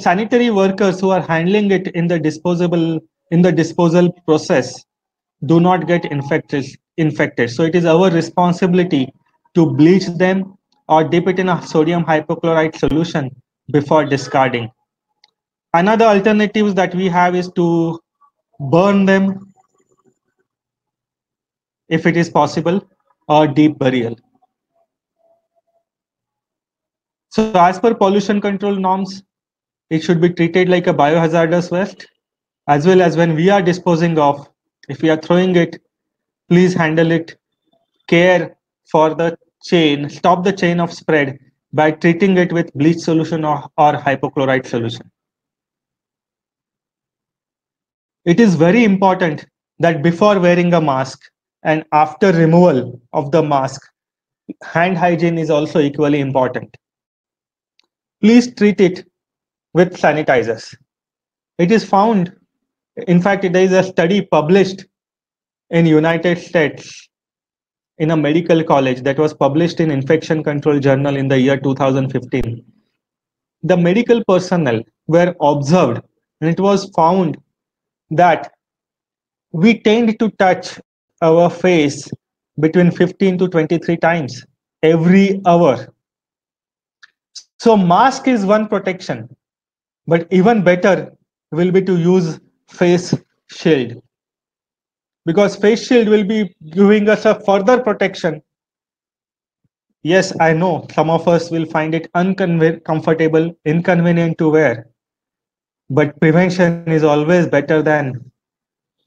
sanitary workers who are handling it in the disposal process do not get infected. So it is our responsibility to bleach them or dip it in a sodium hypochlorite solution before discarding. Another alternative that we have is to burn them if it is possible, or deep burial. So as per pollution control norms, it should be treated like a biohazardous waste, as well as when we are disposing of, if we are throwing it, please handle it, care for the chain, stop the chain of spread by treating it with bleach solution or hypochlorite solution. It is very important that before wearing a mask and after removal of the mask, hand hygiene is also equally important. Please treat it with sanitizers. It is found, in fact, there is a study published in United States in a medical college that was published in Infection Control Journal in the year 2015. The medical personnel were observed, and it was found that we tend to touch our face between 15 to 23 times every hour. So mask is one protection, but even better will be to use face shield, because face shield will be giving us a further protection. Yes, I know some of us will find it uncomfortable, inconvenient to wear, but prevention is always better than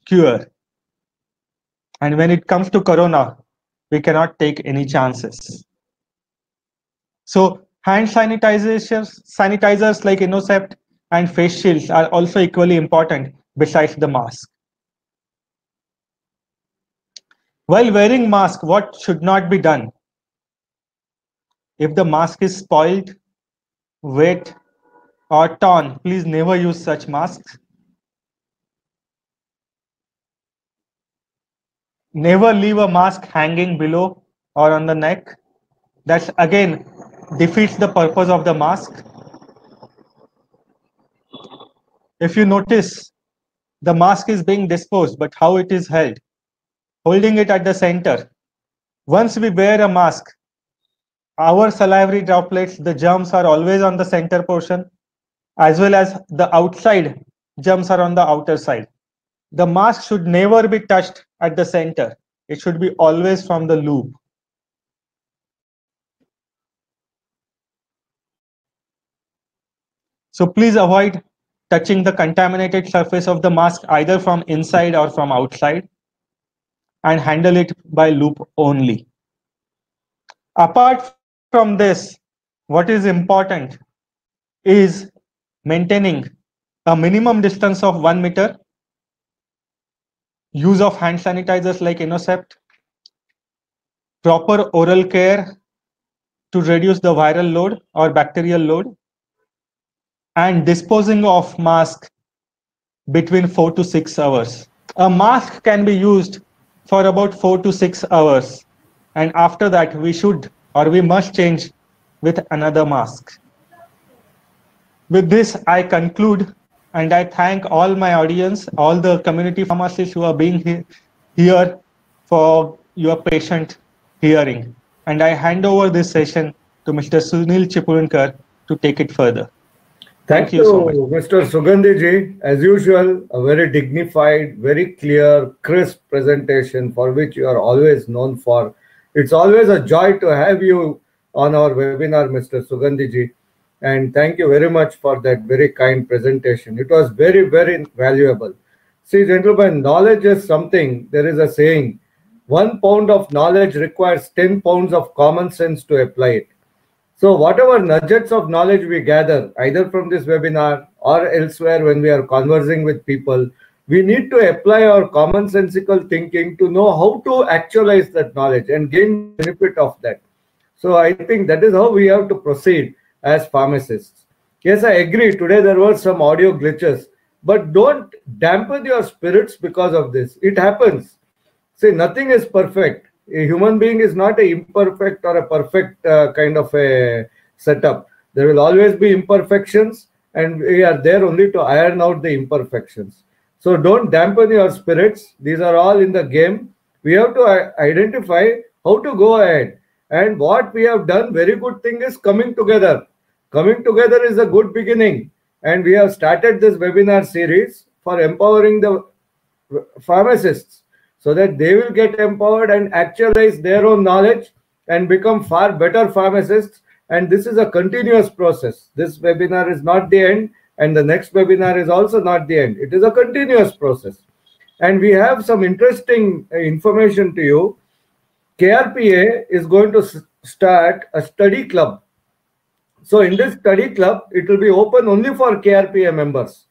cure. And when it comes to corona, we cannot take any chances. So hand sanitizers like Innocept and face shields are also equally important besides the mask. While wearing mask, what should not be done? If the mask is spoiled, wet, or torn, please never use such masks. Never leave a mask hanging below or on the neck. That again defeats the purpose of the mask. If you notice, the mask is being disposed, but how it is held? Holding it at the center. Once we wear a mask, our salivary droplets, the germs are always on the center portion, as well as the outside germs are on the outer side. The mask should never be touched at the center. It should be always from the loop. So please avoid touching the contaminated surface of the mask either from inside or from outside, and handle it by loop only. Apart from this, what is important is maintaining a minimum distance of 1 meter, use of hand sanitizers like Inocept, proper oral care to reduce the viral load or bacterial load, and disposing of mask between 4 to 6 hours. A mask can be used for about 4 to 6 hours, and after that we should or we must change with another mask. With this, I conclude, and I thank all my audience, all the community pharmacists who are being here for your patient hearing. And I hand over this session to Mr. Sunil Chipurunkar to take it further. Thank you so much. Mr. Sugandhi ji. As usual, a very dignified, very clear, crisp presentation for which you are always known for. It's always a joy to have you on our webinar, Mr. Sugandhi ji. And thank you very much for that very kind presentation. It was very, very valuable. See, gentlemen, knowledge is something, there is a saying, 1 pound of knowledge requires 10 pounds of common sense to apply it. So whatever nuggets of knowledge we gather, either from this webinar or elsewhere when we are conversing with people, we need to apply our commonsensical thinking to know how to actualize that knowledge and gain benefit of that. So I think that is how we have to proceed as pharmacists. Yes, I agree. Today there were some audio glitches, but don't dampen your spirits because of this. It happens. See, nothing is perfect. A human being is not an imperfect or a perfect kind of a setup. There will always be imperfections, and we are there only to iron out the imperfections. So don't dampen your spirits. These are all in the game. We have to identify how to go ahead. And what we have done, very good thing is coming together. Coming together is a good beginning. And we have started this webinar series for empowering the pharmacists so that they will get empowered and actualize their own knowledge and become far better pharmacists. And this is a continuous process. This webinar is not the end, and the next webinar is also not the end. It is a continuous process. And we have some interesting information to you. KRPA is going to start a study club. So in this study club, it will be open only for KRPA members.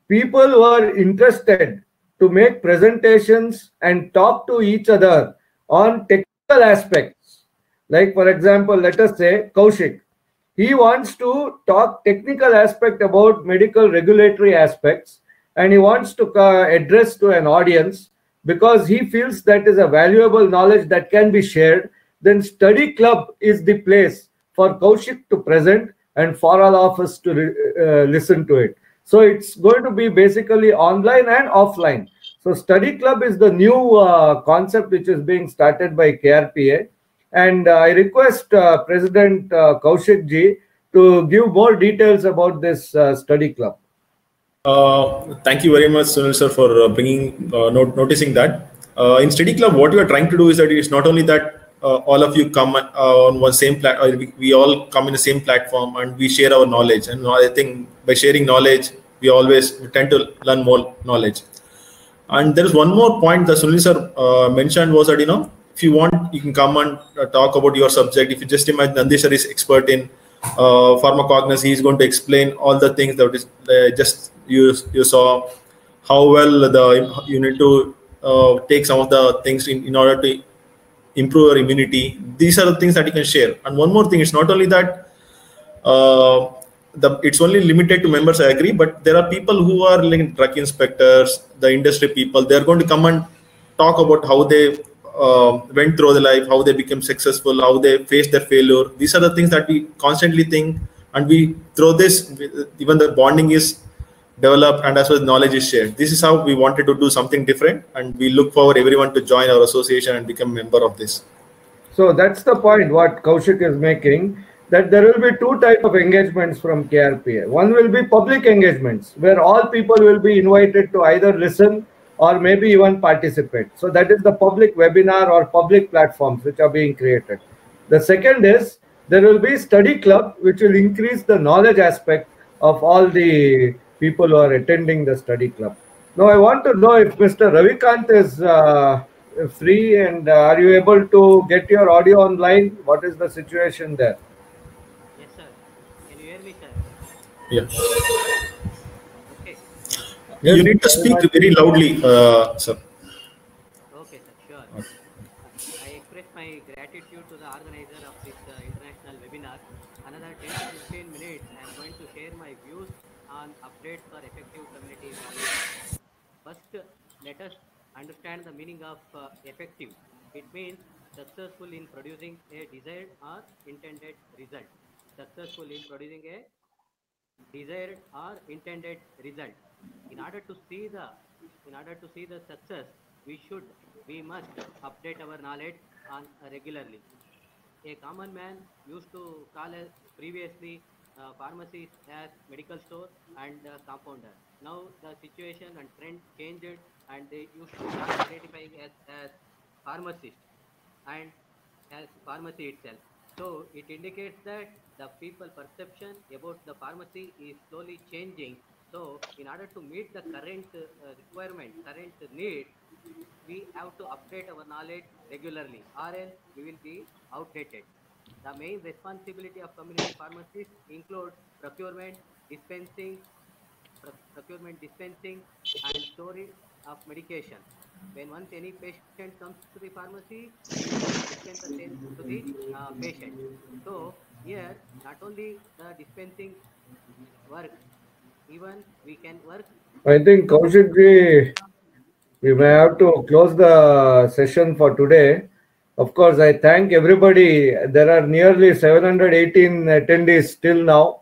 People who are interested to make presentations and talk to each other on technical aspects. Like, for example, let us say Kaushik. He wants to talk technical aspect about medical regulatory aspects, and he wants to address to an audience because he feels that is a valuable knowledge that can be shared. Then study club is the place for Kaushik to present and for all of us to listen to it. So it's going to be basically online and offline. So study club is the new concept which is being started by KRPA. And I request President Kaushik ji to give more details about this study club. Thank you very much, Sunil sir, for noticing that. In study club, what we are trying to do is that it's not only that all of you come on one same platform, we all come in the same platform and we share our knowledge. And I think by sharing knowledge, we tend to learn more knowledge. And there is one more point that Sunil sir mentioned was that, if you want, you can come and talk about your subject. If you just imagine Nandhi sir is expert in pharmacognosy, he is going to explain all the things that is just you saw, how well you need to take some of the things in order to improve your immunity. These are the things that you can share. And one more thing, it's not only that it's only limited to members, I agree, but there are people who are like drug inspectors, the industry people. They're going to come and talk about how they went through the life, how they became successful, how they faced their failure. These are the things that we constantly think, and we through this, even the bonding is developed and as well as knowledge is shared. This is how we wanted to do something different, and we look forward everyone to join our association and become a member of this. So that's the point what Kaushik is making, that there will be two types of engagements from KRPA. One will be public engagements where all people will be invited to either listen or maybe even participate. So that is the public webinar or public platforms which are being created. The second is there will be study club which will increase the knowledge aspect of all the people who are attending the study club. Now, I want to know if Mr. Ravikant is free, and are you able to get your audio online? What is the situation there? Yes, sir. Can you hear me, sir? Yeah. Okay. Yes, You need to speak very loudly, sir. Okay, sir. Sure. I express my gratitude to the organizer of this international webinar. Another 10 to 15 minutes, I am going to share my views on updates for effective community evaluation. First, let us understand the meaning of effective. It means successful in producing a desired or intended result. Successful in producing a desired or intended result. In order to see the success, we must update our knowledge on regularly. A common man used to call previously pharmacies as medical store and compounder. Now the situation and trend changed, and they used to start identifying as pharmacist and as pharmacy itself. So it indicates that the people perception about the pharmacy is slowly changing. So in order to meet the current requirement, current need, we have to update our knowledge regularly, or else we will be outdated. The main responsibility of community pharmacists include procurement, dispensing, and storage of medication. When once any patient comes to the pharmacy, we dispense the same to the patient. So here, not only the dispensing works, even we can work. I think Kaushik ji, we may have to close the session for today. Of course, I thank everybody. There are nearly 718 attendees till now.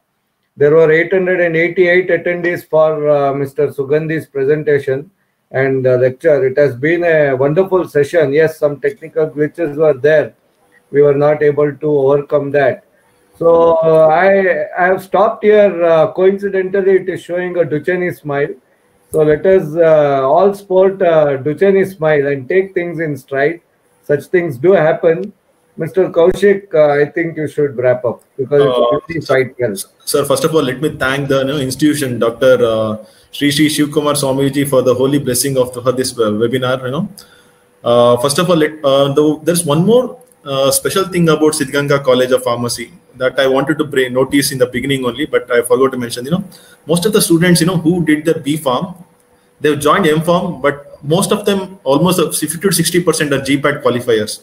There were 888 attendees for Mr. Sugandhi's presentation and lecture. It has been a wonderful session. Yes, some technical glitches were there. We were not able to overcome that. So I have stopped here. Coincidentally, it is showing a Duchenne smile. So let us all sport Duchenne smile and take things in stride. Such things do happen. Mr. Kaushik, I think you should wrap up because it's really quite well. Sir, first of all, let me thank the institution, Dr. Sri Shivkumar Swamiji, for the holy blessing for this webinar. First of all, there's one more special thing about Siddhganga College of Pharmacy that I wanted to notice in the beginning only, but I forgot to mention. Most of the students, who did the B Pharm, they've joined M Pharm, but most of them, almost 50 to 60% are GPAT qualifiers.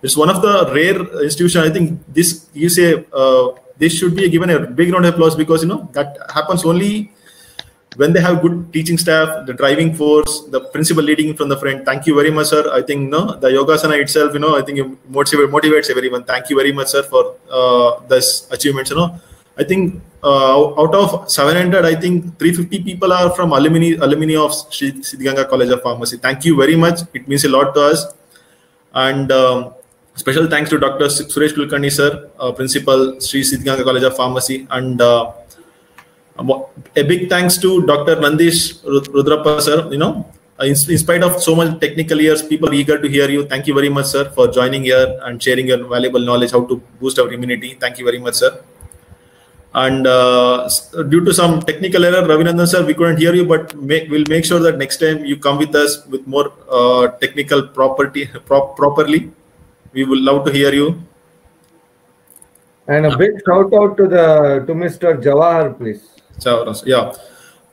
It's one of the rare institutions. I think this should be given a big round of applause because that happens only when they have good teaching staff, the driving force, the principal leading from the front. Thank you very much, sir. I think the Yogasana itself, I think it motivates everyone. Thank you very much, sir, for this achievements. I think out of 700, I think 350 people are from alumni of Siddhganga College of Pharmacy. Thank you very much. It means a lot to us. And special thanks to Dr. Suresh Kulkarni, sir, Principal, Sri Siddhganga College of Pharmacy, and a big thanks to Dr. Nandish Rudrappa, sir. In spite of so much technical years, people are eager to hear you. Thank you very much, sir, for joining here and sharing your valuable knowledge how to boost our immunity. Thank you very much, sir. And due to some technical error, Ravinandan sir, we couldn't hear you, but we'll make sure that next time you come with us with more technical properly. We will love to hear you. And a big shout out to Mr. Jawahar, please. Jawahar, yeah.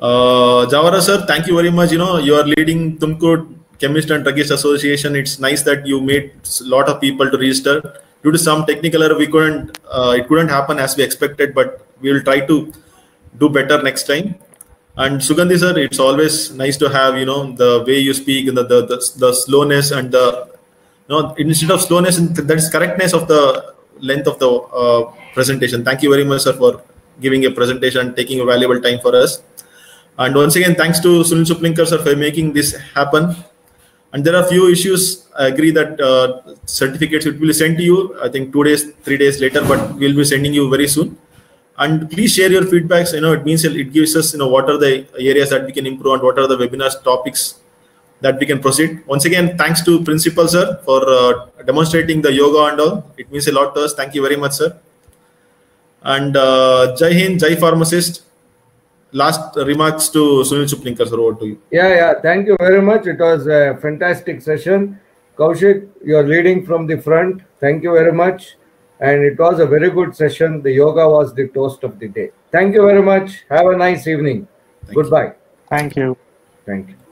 Jawahar sir, thank you very much. You are leading Tumkur Chemist and Druggist Association. It's nice that you made a lot of people to register. Due to some technical error, it couldn't happen as we expected, but we will try to do better next time. And Sugandhi sir, it's always nice to have the way you speak and the slowness and the instead of slowness, that is correctness of the length of the presentation. Thank you very much, sir, for giving a presentation and taking a valuable time for us. And once again, thanks to Sunil Suplinkar, sir, for making this happen. And there are a few issues. I agree that certificates will be sent to you, I think 2 days, 3 days later, but we'll be sending you very soon. And please share your feedbacks. It means it gives us, what are the areas that we can improve and what are the webinars topics that we can proceed. Once again, thanks to Principal, sir, for demonstrating the yoga and all. It means a lot to us. Thank you very much, sir. And Jai Hind, Jai Pharmacist. last remarks to Sunil Suplinkar, sir. Over to you. Yeah. Thank you very much. It was a fantastic session. Kaushik, you're leading from the front. Thank you very much. And it was a very good session. The yoga was the toast of the day. Thank you very much. Have a nice evening. Goodbye. Thank you. Thank you.